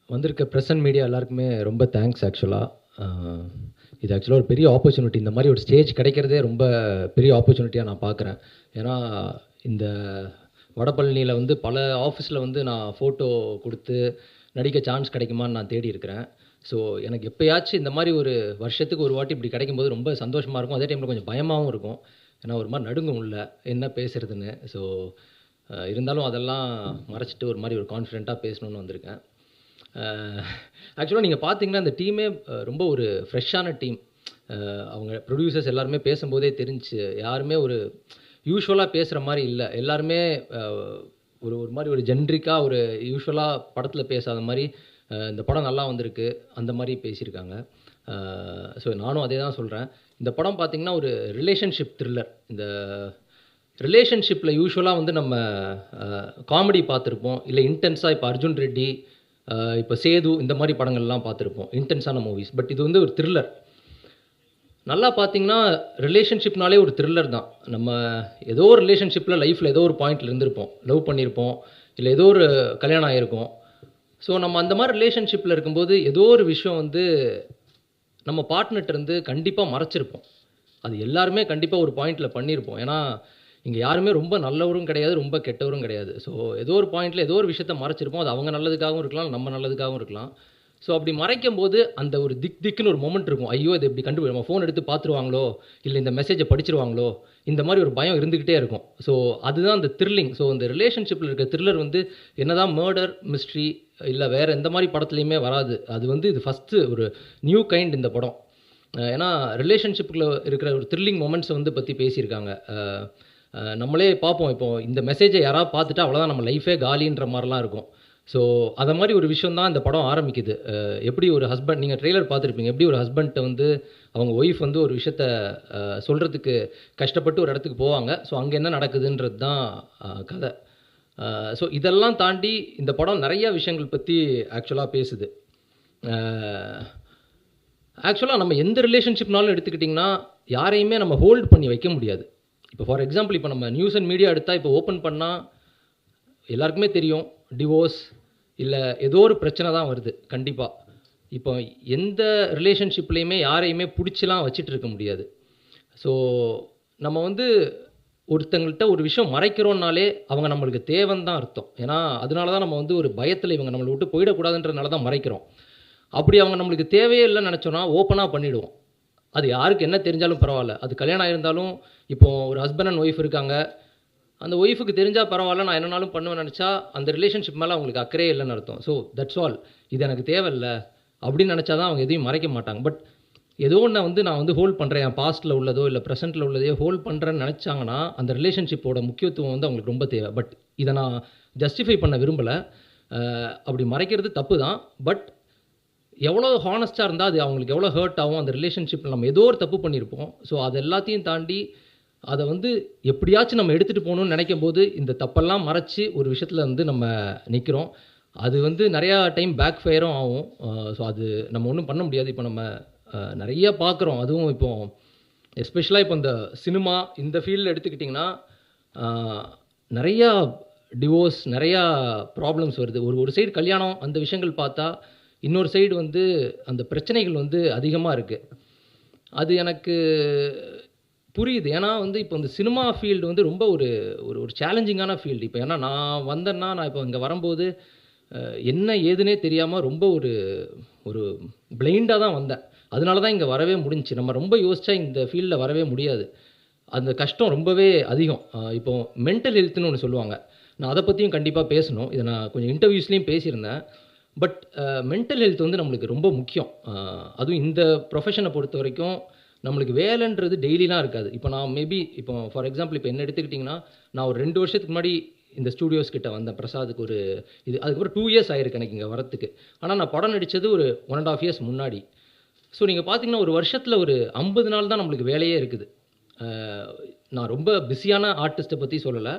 வந்திருக்க press and media எல்லாருக்குமே ரொம்ப தேங்க்ஸ் ஆக்சுவலாக. இது ஆக்சுவலாக ஒரு பெரிய ஆப்பர்ச்சுனிட்டி. இந்த மாதிரி ஒரு ஸ்டேஜ் கிடைக்கிறதே ரொம்ப பெரிய ஆப்பர்ச்சுனிட்டியாக நான் பார்க்குறேன். ஏன்னா இந்த வடபழனியில் வந்து பல ஆஃபீஸில் வந்து நான் ஃபோட்டோ கொடுத்து நடிக்க சான்ஸ் கிடைக்குமான்னு நான் தேடி இருக்கிறேன். ஸோ எனக்கு எப்போயாச்சும் இந்த மாதிரி ஒரு வருஷத்துக்கு ஒரு வாட்டி இப்படி கிடைக்கும்போது ரொம்ப சந்தோஷமாக இருக்கும். அதே டைமில் கொஞ்சம் பயமாகவும் இருக்கும். ஏன்னா ஒரு மாதிரி நடுங்கும் உள்ள என்ன பேசுகிறதுன்னு. ஸோ இருந்தாலும் அதெல்லாம் மறைச்சிட்டு ஒரு மாதிரி ஒரு கான்ஃபிடென்ட்டாக பேசணுன்னு வந்திருக்கேன். ஆக்சுவலாக நீங்கள் பார்த்தீங்கன்னா இந்த டீமே ரொம்ப ஒரு ஃப்ரெஷ்ஷான டீம். அவங்க ப்ரொடியூசர்ஸ் எல்லாருமே பேசும்போதே தெரிஞ்சு யாருமே ஒரு யூஸ்வலாக பேசுகிற மாதிரி இல்லை. எல்லாருமே ஒரு ஒரு மாதிரி ஒரு ஜென்ரிக்காக ஒரு யூஸ்வலாக படத்தில் பேசாத மாதிரி இந்த படம் நல்லா வந்திருக்கு அந்த மாதிரி பேசியிருக்காங்க. ஸோ நானும் அதே தான் சொல்கிறேன். இந்த படம் பார்த்திங்கன்னா ஒரு ரிலேஷன்ஷிப் த்ரில்லர். இந்த ரிலேஷன்ஷிப்பில் யூஸ்வலாக வந்து நம்ம காமெடி பார்த்துருப்போம், இல்லை இன்டென்ஸாக இப்போ அர்ஜுன் ரெட்டி, இப்போ சேது இந்த மாதிரி படங்கள்லாம் பார்த்துருப்போம், இன்டென்ஸான மூவிஸ். பட் இது வந்து ஒரு த்ரில்லர். நல்லா பார்த்தீங்கன்னா ரிலேஷன்ஷிப்னாலே ஒரு த்ரில்லர் தான். நம்ம ஏதோ ஒரு ரிலேஷன்ஷிப்பில் லைஃப்பில் ஏதோ ஒரு பாயிண்டில் இருந்திருப்போம், லவ் பண்ணியிருப்போம், இல்லை ஏதோ ஒரு கல்யாணம் ஆகிருக்கும். ஸோ நம்ம அந்த மாதிரி ரிலேஷன்ஷிப்பில் இருக்கும்போது ஏதோ ஒரு விஷயம் வந்து நம்ம பார்ட்னர்கிட்டருந்து கண்டிப்பாக மறைச்சிருப்போம். அது எல்லாருமே கண்டிப்பாக ஒரு பாயிண்டில் பண்ணியிருப்போம். ஏன்னா இங்கே யாருமே ரொம்ப நல்லவரும் கிடையாது, ரொம்ப கெட்டவரும் கிடையாது. ஸோ ஏதோ ஒரு பாயிண்டில் ஏதோ ஒரு விஷயத்த மறைச்சிருப்போம். அது அவங்க நல்லதுக்காகவும் இருக்கலாம், நம்ம நல்லதுக்காகவும் இருக்கலாம். ஸோ அப்படி மறைக்கும் போது அந்த ஒரு திக்குன்னு ஒரு மொமெண்ட் இருக்கும். ஐயோ இது இப்படி நம்ம ஃபோன் எடுத்து பார்த்துருவாங்களோ, இல்லை இந்த மெசேஜை படிச்சிருவாங்களோ, இந்த மாதிரி ஒரு பயம் இருந்துக்கிட்டே இருக்கும். ஸோ அதுதான் அந்த த்ரில்லிங். ஸோ இந்த ரிலேஷன்ஷிப்பில் இருக்க த்ரில்லர் வந்து என்னதான் மர்டர் மிஸ்ட்ரி இல்லை வேறு எந்த மாதிரி படத்துலையுமே வராது. அது வந்து இது ஃபஸ்ட்டு ஒரு நியூ கைண்ட் இந்த படம். ஏன்னா ரிலேஷன்ஷிப்பில் இருக்கிற ஒரு த்ரில்லிங் மொமெண்ட்ஸை வந்து பற்றி பேசியிருக்காங்க. நம்மளே பார்ப்போம், இப்போது இந்த மெசேஜை யாராவது பார்த்துட்டா அவ்வளோதான், நம்ம லைஃபே காலின்ற மாதிரிலாம் இருக்கும். ஸோ அதை மாதிரி ஒரு விஷயம் தான் இந்த படம் ஆரம்பிக்குது. எப்படி ஒரு ஹஸ்பண்ட், நீங்கள் ட்ரெய்லர் பார்த்துருப்பீங்க, எப்படி ஒரு ஹஸ்பண்ட்டை வந்து அவங்க ஒய்ஃப் வந்து ஒரு விஷயத்த சொல்கிறதுக்கு கஷ்டப்பட்டு ஒரு இடத்துக்கு போவாங்க. ஸோ அங்கே என்ன நடக்குதுன்றது தான் கதை. ஸோ இதெல்லாம் தாண்டி இந்த படம் நிறைய விஷயங்கள் பற்றி ஆக்சுவலாக பேசுது. ஆக்சுவலாக நம்ம எந்த ரிலேஷன்ஷிப்னாலும் எடுத்துக்கிட்டிங்கன்னா யாரையுமே நம்ம ஹோல்ட் பண்ணி வைக்க முடியாது. இப்போ ஃபார் எக்ஸாம்பிள் இப்போ நம்ம நியூஸ் அண்ட் மீடியா எடுத்தால் இப்போ ஓப்பன் பண்ணால் எல்லாருக்குமே தெரியும் டிவோர்ஸ் இல்லை ஏதோ ஒரு பிரச்சனை தான் வருது கண்டிப்பாக. இப்போ எந்த ரிலேஷன்ஷிப்லேயுமே யாரையுமே பிடிச்சலாம் வச்சுட்டு இருக்க முடியாது. ஸோ நம்ம வந்து ஒருத்தங்கள்கிட்ட ஒரு விஷயம் மறைக்கிறோன்னாலே அவங்க நம்மளுக்கு தேவைன்னு தான் அர்த்தம். ஏன்னா அதனால தான் நம்ம வந்து ஒரு பயத்தில் இவங்க நம்மளை விட்டு போயிடக்கூடாதுன்றதுனால தான் மறைக்கிறோம். அப்படி அவங்க நம்மளுக்கு தேவையே இல்லைன்னு நினச்சோன்னா ஓப்பனாக பண்ணிவிடுவோம். அது யாருக்கு என்ன தெரிஞ்சாலும் பரவாயில்ல. அது கல்யாணம் ஆகியிருந்தாலும், இப்போது ஒரு ஹஸ்பண்ட் அண்ட் ஒய்ஃப் இருக்காங்க, அந்த ஒய்ஃபுக்கு தெரிஞ்சால் பரவாயில்ல, நான் என்னன்னாலும் பண்ணுவேன்னு நினச்சா அந்த ரிலேஷன்ஷிப் மேலே அவங்களுக்கு அக்கறையே இல்லைன்னு அர்த்தம். So that's all. இது எனக்கு தேவையில்லை அப்படின்னு நினச்சா தான் அவங்க எதையும் மறைக்க மாட்டாங்க. பட் ஏதோ ஒன்று வந்து நான் வந்து ஹோல்ட் பண்ணுறேன், என் பாஸ்ட்டில் உள்ளதோ இல்லை ப்ரெசென்ட்டில் உள்ளதையோ ஹோல்ட் பண்ணுறேன்னு நினச்சாங்கன்னா அந்த ரிலேஷன்ஷிப்போட முக்கியத்துவம் வந்து அவங்களுக்கு ரொம்ப தேவை. பட் இதை நான் ஜஸ்டிஃபை பண்ண விரும்பலை. அப்படி மறைக்கிறது தப்பு தான். பட் எவ்வளோ ஹானஸ்ட்டாக இருந்தால் அது அவங்களுக்கு எவ்வளோ ஹர்ட் ஆகும். அந்த ரிலேஷன்ஷிப்பில் நம்ம ஏதோ ஒரு தப்பு பண்ணியிருப்போம். ஸோ அது எல்லாத்தையும் தாண்டி அதை வந்து எப்படியாச்சும் நம்ம எடுத்துகிட்டு போகணுன்னு நினைக்கும் போது இந்த தப்பெல்லாம் மறைச்சி ஒரு விஷயத்தில் வந்து நம்ம நிற்கிறோம். அது வந்து நிறையா டைம் பேக் ஃபயரும் ஆகும். ஸோ அது நம்ம ஒன்றும் பண்ண முடியாது. இப்போ நம்ம நிறையா பார்க்குறோம். அதுவும் இப்போது எஸ்பெஷலாக இப்போ இந்த சினிமா இந்த ஃபீல்டில் எடுத்துக்கிட்டிங்கன்னா நிறையா டிவோர்ஸ், நிறையா ப்ராப்ளம்ஸ் வருது. ஒரு சைடு கல்யாணம் அந்த விஷயங்கள் பார்த்தா, இன்னொரு சைடு வந்து அந்த பிரச்சனைகள் வந்து அதிகமாக இருக்குது. அது எனக்கு புரியுது. ஏன்னா வந்து இப்போ இந்த சினிமா ஃபீல்டு வந்து ரொம்ப ஒரு ஒரு சேலஞ்சிங்கான ஃபீல்டு. இப்போ ஏன்னா நான் வந்தேன்னா, நான் இப்போ இங்கே வரும்போது என்ன ஏதுன்னே தெரியாமல் ரொம்ப ஒரு ஒரு பிளைண்டாக தான் வந்தேன். அதனால தான் இங்கே வரவே முடிஞ்சிச்சு. நம்ம ரொம்ப யோசிச்சா இந்த ஃபீல்டில் வரவே முடியாது. அந்த கஷ்டம் ரொம்பவே அதிகம். இப்போ மென்டல் ஹெல்த்துன்னு ஒன்று சொல்லுவாங்க. நான் அதை பற்றியும் கண்டிப்பாக பேசணும். இதை நான் கொஞ்சம் இன்டர்வியூஸ்லேயும் பேசியிருந்தேன். பட் மென்டல் ஹெல்த் வந்து நம்மளுக்கு ரொம்ப முக்கியம். அதுவும் இந்த ப்ரொஃபஷனை பொறுத்த வரைக்கும் நம்மளுக்கு வேலைன்றது டெய்லிலாம் இருக்காது. இப்போ நான் மேபி இப்போ ஃபார் எக்ஸாம்பிள் இப்போ என்ன எடுத்துக்கிட்டிங்கன்னா, நான் ஒரு 2 வருஷத்துக்கு முன்னாடி இந்த ஸ்டூடியோஸ் கிட்ட வந்தேன் பிரசாத்துக்கு ஒரு அதுக்கப்புறம் 2 இயர்ஸ் ஆயிருக்கு எனக்கு இங்கே வரத்துக்கு. ஆனால் நான் படம் நடித்தது ஒரு 1.5 இயர்ஸ் முன்னாடி. ஸோ நீங்கள் பார்த்தீங்கன்னா ஒரு வருஷத்தில் ஒரு 50 நாள் தான் நம்மளுக்கு வேலையே இருக்குது. நான் ரொம்ப பிஸியான ஆர்டிஸ்ட்டை பற்றி சொல்லலை.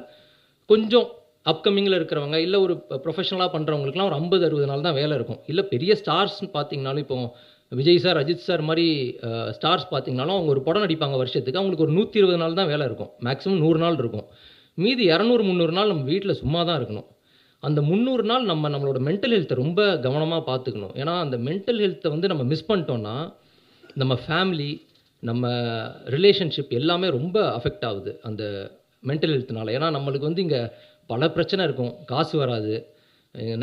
கொஞ்சம் அப்கமிங்கில் இருக்கிறவங்க இல்லை ஒரு ப்ரொஃபஷனலாக பண்ணுறவங்களுக்குலாம் ஒரு 50-60 நாள் தான் வேலை இருக்கும். இல்லை பெரிய ஸ்டார்ஸ்ன்னு பார்த்தீங்கனாலும் இப்போ விஜய் சார், அஜித் சார் மாதிரி ஸ்டார்ஸ் பார்த்தீங்கனாலும் அவங்க ஒரு படம் நடிப்பாங்க வருஷத்துக்கு. அவங்களுக்கு ஒரு 120 நாள் தான் வேலை இருக்கும். மேக்ஸிமம் 100 நாள் இருக்கும். மீதி 200-300 நாள் நம்ம வீட்டில் சும்மா தான் இருக்கணும். அந்த 300 நாள் நம்மளோட மென்டல் ஹெல்த்தை ரொம்ப கவனமாக பார்த்துக்கணும். ஏன்னா அந்த மென்டல் ஹெல்த்தை வந்து நம்ம மிஸ் பண்ணிட்டோம்னா நம்ம ஃபேமிலி, நம்ம ரிலேஷன்ஷிப் எல்லாமே ரொம்ப அஃபெக்ட் ஆகுது அந்த மென்டல் ஹெல்த்னால. ஏன்னா நம்மளுக்கு வந்து இங்கே பல பிரச்சனை இருக்கும், காசு வராது,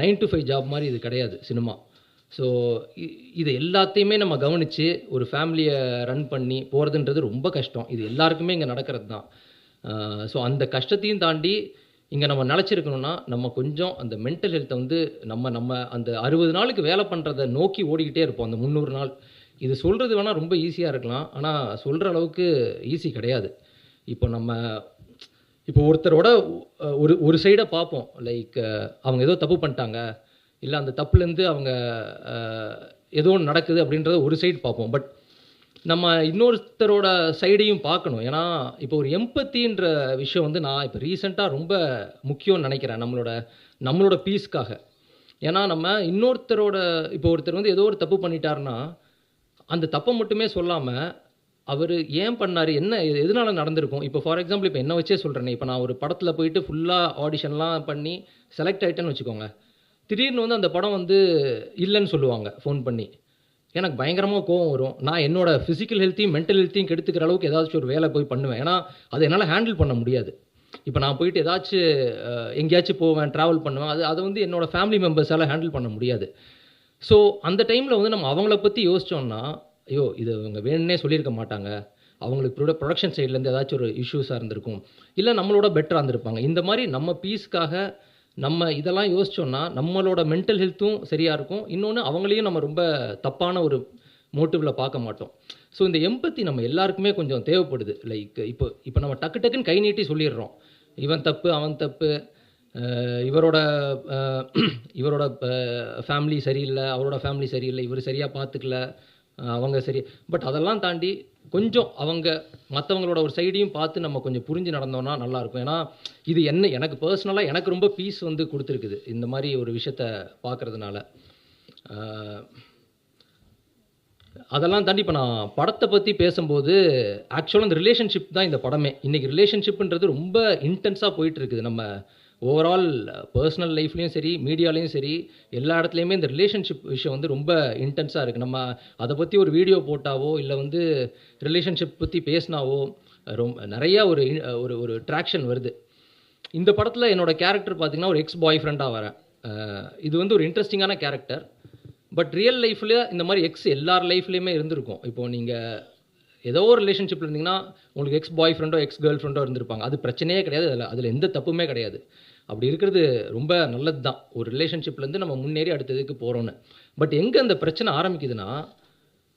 9 to 5 ஜாப் மாதிரி இது கிடையாது சினிமா. ஸோ இது எல்லாத்தையுமே நம்ம கவனித்து ஒரு ஃபேமிலியை ரன் பண்ணி போகிறதுன்றது ரொம்ப கஷ்டம். இது எல்லாருக்குமே இங்கே நடக்கிறது தான். ஸோ அந்த கஷ்டத்தையும் தாண்டி இங்கே நம்ம நிலச்சிருக்கணும்னா நம்ம கொஞ்சம் அந்த மென்டல் ஹெல்த்தை வந்து நம்ம அந்த 60 நாளுக்கு வேலை பண்ணுறதை நோக்கி ஓடிக்கிட்டே இருப்போம். அந்த 300 நாள் இது சொல்கிறது வேணால் ரொம்ப ஈஸியாக இருக்கலாம், ஆனால் சொல்கிற அளவுக்கு ஈஸி கிடையாது. இப்போ ஒருத்தரோட ஒரு சைடை பார்ப்போம், லைக் அவங்க ஏதோ தப்பு பண்ணிட்டாங்க, இல்லை அந்த தப்புலேருந்து அவங்க ஏதோ ஒன்று நடக்குது அப்படின்றத ஒரு சைடு பார்ப்போம். பட் நம்ம இன்னொருத்தரோட சைடையும் பார்க்கணும். ஏன்னா இப்போ ஒரு எம்பத்தின்ற விஷயம் வந்து நான் இப்போ ரீசெண்டாக ரொம்ப முக்கியம்னு நினைக்கிறேன் நம்மளோட பீஸ்க்காக. ஏன்னா நம்ம இன்னொருத்தரோட இப்போ ஒருத்தர் வந்து ஏதோ ஒரு தப்பு பண்ணிட்டாருன்னா அந்த தப்பை மட்டுமே சொல்லாமல் அவர் ஏன் பண்ணார், என்ன எதனால நடந்திருக்கும். இப்போ ஃபார் எக்ஸாம்பிள் இப்போ என்ன வச்சே சொல்கிறேனே, இப்போ நான் ஒரு படத்தில் போயிட்டு ஃபுல்லாக ஆடிஷன்லாம் பண்ணி செலக்ட் ஆகிட்டேன்னு வச்சுக்கோங்க, திடீர்னு வந்து அந்த படம் வந்து இல்லைன்னு சொல்லுவாங்க ஃபோன் பண்ணி, எனக்கு பயங்கரமாக கோவம் வரும். நான் என்னோடய ஃபிசிக்கல் ஹெல்த்தையும் மென்டல் ஹெல்த்தையும் கெடுத்துக்கிற அளவுக்கு ஏதாச்சும் ஒரு வேலை போய் பண்ணுவேன். ஏன்னா அதை என்னால் ஹேண்டில் பண்ண முடியாது. இப்போ நான் போயிட்டு ஏதாச்சும் எங்கேயாச்சும் போவேன், ட்ராவல் பண்ணுவேன், அதை வந்து என்னோடய ஃபேமிலி மெம்பர்ஸால் ஹேண்டில் பண்ண முடியாது. ஸோ அந்த டைமில் வந்து நம்ம அவங்கள பற்றி யோசித்தோம்னா, ஐயோ இது அவங்க வேணுன்னே சொல்லியிருக்க மாட்டாங்க, அவங்களுக்கு ப்ரொடக்ஷன் சைட்லேருந்து ஏதாச்சும் ஒரு இஷ்யூஸாக இருந்திருக்கும், இல்லை நம்மளோட பெட்டராக இருந்திருப்பாங்க. இந்த மாதிரி நம்ம பீஸ்க்காக நம்ம இதெல்லாம் யோசித்தோம்னா நம்மளோட மென்டல் ஹெல்த்தும் சரியாக இருக்கும். இன்னொன்று அவங்களையும் நம்ம ரொம்ப தப்பான ஒரு மோட்டிவில் பார்க்க மாட்டோம். ஸோ இந்த எம்பத்தி நம்ம எல்லாருக்குமே கொஞ்சம் தேவைப்படுது. லைக் இப்போ நம்ம டக்குன்னு கை நீட்டி சொல்லிடுறோம், இவன் தப்பு அவன் தப்பு, இவரோட ஃபேமிலி சரியில்லை, அவரோட ஃபேமிலி சரியில்லை, இவர் சரியாக பார்த்துக்கல, அவங்க சரி. பட் அதெல்லாம் தாண்டி கொஞ்சம் மற்றவங்களோட ஒரு சைடையும் பார்த்து நம்ம கொஞ்சம் புரிஞ்சு நடந்தோம்னா நல்லாயிருக்கும். ஏன்னா இது எனக்கு பர்சனலாக எனக்கு ரொம்ப பீஸ் வந்து கொடுத்துருக்குது இந்த மாதிரி ஒரு விஷயத்த பார்க்குறதுனால. அதெல்லாம் தாண்டி இப்போ நான் படத்தை பற்றி பேசும்போது ஆக்சுவலாக இந்த ரிலேஷன்ஷிப் தான் இந்த படமே. இன்றைக்கி ரிலேஷன்ஷிப்ன்றது ரொம்ப இன்டென்ஸாக போயிட்டுருக்குது. நம்ம ஓவரால் பர்சனல் லைஃப்லேயும் சரி, மீடியாலேயும் சரி, எல்லா இடத்துலையுமே இந்த ரிலேஷன்ஷிப் விஷயம் வந்து ரொம்ப இன்டென்ஸாக இருக்குது. நம்ம அதை பற்றி ஒரு வீடியோ போட்டாவோ இல்லை வந்து ரிலேஷன்ஷிப் பற்றி பேசினாவோ நிறையா ஒரு ட்ராக்ஷன் வருது. இந்த படத்தில் என்னோடய கேரக்டர் பார்த்திங்கன்னா ஒரு எக்ஸ் பாய் ஃப்ரெண்டாக வரேன். இது வந்து ஒரு இன்ட்ரெஸ்டிங்கான கேரக்டர். பட் ரியல் லைஃப்பில் இந்த மாதிரி எக்ஸ் எல்லார் லைஃப்லேயுமே இருந்திருக்கும். இப்போது நீங்கள் ஏதோ ஒரு ரிலேஷன்ஷிப்பில் இருந்தீங்கன்னா உங்களுக்கு எக்ஸ் பாய் ஃப்ரெண்டோ எக்ஸ் கேர்ள் ஃப்ரெண்டோ இருந்திருப்பாங்க. அது பிரச்சனையே கிடையாது, அதில் எந்த தப்புமே கிடையாது. அப்படி இருக்கிறது ரொம்ப நல்லது தான், ஒரு ரிலேஷன்ஷிப்லேருந்து நம்ம முன்னேறி அடுத்ததுக்கு போகிறோன்னு. பட் எங்கே அந்த பிரச்சனை ஆரம்பிக்குதுன்னா,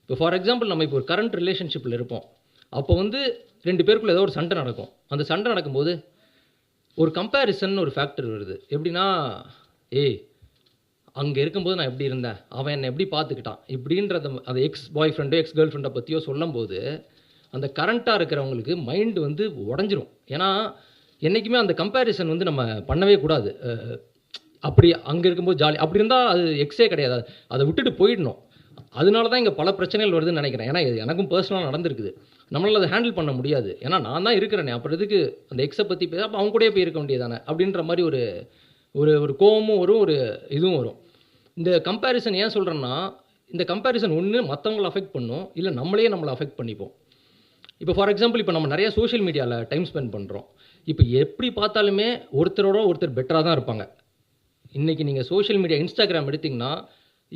இப்போ ஃபார் எக்ஸாம்பிள் நம்ம இப்போ ஒரு கரண்ட் ரிலேஷன்ஷிப்பில் இருப்போம். அப்போ வந்து 2 பேருக்குள்ள ஏதோ ஒரு சண்டை நடக்கும். அந்த சண்டை நடக்கும்போது ஒரு கம்பேரிசன் ஒரு ஃபேக்டர் வருது. எப்படின்னா, அங்கே இருக்கும்போது நான் எப்படி இருந்தேன், அவன் என்னை எப்படி பார்த்துக்கிட்டான், இப்படின்றத அந்த எக்ஸ் பாய் ஃப்ரெண்டோ எக்ஸ் கேர்ள் ஃப்ரெண்டை பற்றியோ சொல்லும்போது அந்த கரண்ட்டாக இருக்கிறவங்களுக்கு மைண்டு வந்து உடஞ்சிரும். ஏன்னா என்றைக்குமே அந்த கம்பேரிசன் வந்து நம்ம பண்ணவே கூடாது. அப்படி அங்கே இருக்கும்போது ஜாலி அப்படி இருந்தால் அது எக்ஸே கிடையாது, அதை விட்டுட்டு போயிடணும். அதனால தான் இங்கே பல பிரச்சனைகள் வருதுன்னு நினைக்கிறேன். ஏன்னா இது எனக்கும் பர்சனலாக நடந்திருக்குது. நம்மளால் அதை ஹேண்டில் பண்ண முடியாது. ஏன்னா நான் தான் இருக்கிறேனே, அப்புறம் இதுக்கு அந்த எக்ஸை பற்றி பேச, அப்போ அவங்க கூடயே போய் இருக்க வேண்டியதானே அப்படின்ற மாதிரி ஒரு கோபமும் வரும், ஒரு இதுவும் வரும். இந்த கம்பேரிசன் ஏன் சொல்கிறேன்னா, இந்த கம்பேரிசன் ஒன்று மற்றவங்களை அஃபெக்ட் பண்ணும், இல்லை நம்மளை அஃபெக்ட் பண்ணிப்போம். இப்போ ஃபார் எக்ஸாம்பிள் இப்போ நம்ம நிறைய சோஷியல் மீடியாவில் டைம் ஸ்பெண்ட் பண்ணுறோம். இப்போ எப்படி பார்த்தாலுமே ஒருத்தரோட ஒருத்தர் பெட்டராக தான் இருப்பாங்க. இன்றைக்கி நீங்கள் சோஷியல் மீடியா இன்ஸ்டாகிராம் எடுத்திங்கன்னா,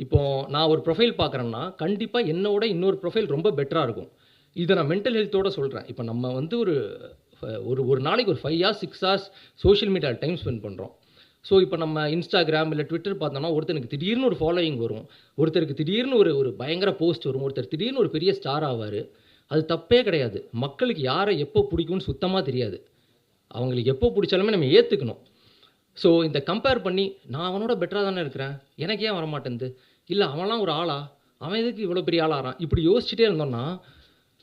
இப்போது நான் ஒரு ப்ரொஃபைல் பார்க்குறேன்னா கண்டிப்பாக என்னோட இன்னொரு ப்ரொஃபைல் ரொம்ப பெட்டராக இருக்கும். இதை நான் மென்டல் ஹெல்த்தோடு சொல்கிறேன். இப்போ நம்ம வந்து ஒரு நாளைக்கு ஒரு 5 hours 6 hours சோஷியல் மீடியாவில் டைம் ஸ்பெண்ட் பண்ணுறோம். ஸோ இப்போ நம்ம இன்ஸ்டாகிராம் இல்லை ட்விட்டர் பார்த்தோம்னா ஒருத்தருக்கு திடீர்னு ஒரு ஃபாலோயிங் வரும், ஒருத்தருக்கு திடீர்னு ஒரு பயங்கர போஸ்ட் வரும், ஒருத்தர் திடீர்னு ஒரு பெரிய ஸ்டார் ஆவார். அது தப்பே கிடையாது. மக்களுக்கு யாரை எப்போ பிடிக்கும்னு சுத்தமாக தெரியாது. அவங்களுக்கு எப்போ பிடிச்சாலுமே நம்ம ஏற்றுக்கணும். ஸோ இந்த கம்பேர் பண்ணி நான் அவனோட பெட்டராக தானே இருக்கிறேன், எனக்கு ஏன் வரமாட்டேங்குது, இல்லை அவன்லாம் ஒரு ஆளா, அவன் எதுக்கு இவ்வளோ பெரிய ஆளாகிறான், இப்படி யோசிச்சுட்டே இருந்தோம்னா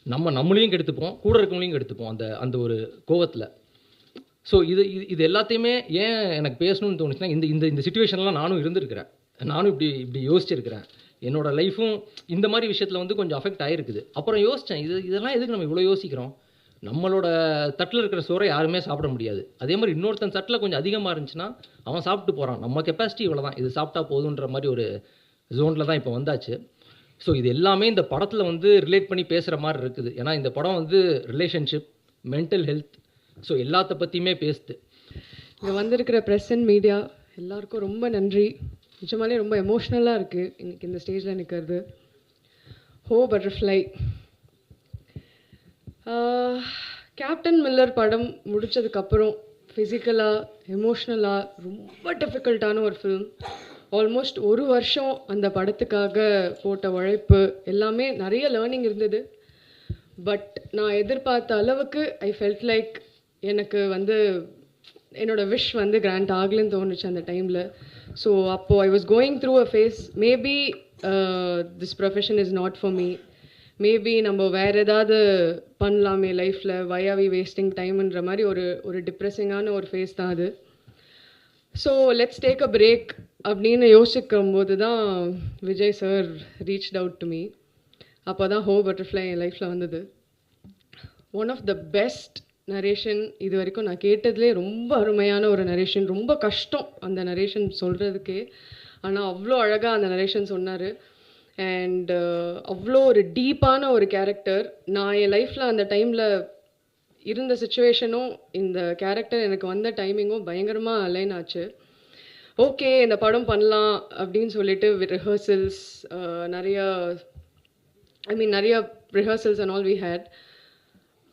நம்மளையும் கெடுத்துப்போம், கூட இருக்கவங்களையும் கெடுத்துப்போம் அந்த ஒரு கோவத்தில். ஸோ இது எல்லாத்தையுமே ஏன் எனக்கு பேசணும்னு தோணுச்சுன்னா, இந்த சிச்சுவேஷன்லாம் நானும் இருந்திருக்கிறேன். நானும் இப்படி யோசிச்சிருக்கிறேன். என்னோடய லைஃப்பும் இந்த மாதிரி விஷயத்தில் வந்து கொஞ்சம் அஃபெக்ட் ஆகிருக்குது. அப்புறம் யோசித்தேன், இதெல்லாம் எதுக்கு நம்ம இவ்வளோ யோசிக்கிறோம், நம்மளோட தட்டில் இருக்கிற சோறை யாருமே சாப்பிட முடியாது. அதே மாதிரி இன்னொருத்தன் தட்டில் கொஞ்சம் அதிகமாக இருந்துச்சுன்னா அவன் சாப்பிட்டு போகிறான். நம்ம கெப்பாசிட்டி இவ்வளோ தான், இது சாப்பிட்டா போதுன்ற மாதிரி ஒரு ஜோனில் தான் இப்போ வந்தாச்சு. ஸோ இது எல்லாமே இந்த படத்தில் வந்து ரிலேட் பண்ணி பேசுகிற மாதிரி இருக்குது. ஏன்னா இந்த படம் வந்து ரிலேஷன்ஷிப், மென்டல் ஹெல்த், ஸோ எல்லாத்த பற்றியுமே பேசுது. இங்கே வந்திருக்கிற ப்ரெஸ் அண்ட் மீடியா எல்லாருக்கும் ரொம்ப நன்றி. நிஜமாலே ரொம்ப எமோஷ்னலாக இருக்குது இன்றைக்கி இந்த ஸ்டேஜில் நிற்கிறது. ஹோ பட்டர்ஃப்ளை, கேப்டன் மில்லர் படம் முடித்ததுக்கப்புறம் ஃபிசிக்கலாக எமோஷ்னலாக ரொம்ப டிஃபிகல்ட்டான ஒரு ஃபில்ம். ஆல்மோஸ்ட் ஒரு வருஷம் அந்த படத்துக்காக போட்ட உழைப்பு எல்லாமே நிறைய லேர்னிங் இருந்தது. பட் நான் எதிர்பார்த்த அளவுக்கு ஐ ஃபெல்ட் லைக் எனக்கு வந்து என்னோடய விஷ் வந்து கிராண்ட் ஆகலன்னு தோணுச்சு அந்த டைமில். ஸோ அப்போது I was going through a phase, maybe this profession is not for me, maybe நம்ம வேறு ஏதாவது பண்ணலாமே லைஃப்பில், வை ஆர் வி வேஸ்டிங் டைம்ன்ற மாதிரி ஒரு டிப்ரெஸிங்கான ஒரு ஃபேஸ் தான் அது. So let's take a break அப்படின்னு யோசிக்கும் போது தான் Vijay sir reached out to me. அப்போ தான் ஹோ பட்டர்ஃப்ளை என் லைஃப்பில் வந்தது. One of the best narration இது வரைக்கும் நான் கேட்டதுலே, ரொம்ப அருமையான ஒரு நரேஷன். ரொம்ப கஷ்டம் அந்த நரேஷன் சொல்கிறதுக்கே, ஆனால் அவ்வளோ அழகாக அந்த நரேஷன் சொன்னார். அண்ட் அவ்வளோ ஒரு டீப்பான ஒரு கேரக்டர். நான் என் லைஃப்பில் அந்த டைமில் இருந்த சுச்சுவேஷனும் இந்த கேரக்டர் எனக்கு வந்த டைமிங்கும் பயங்கரமாக அலைன் ஆச்சு. ஓகே இந்த படம் பண்ணலாம் அப்படின்னு சொல்லிட்டு ரிஹர்சல்ஸ் நிறையா rehearsals and all we had.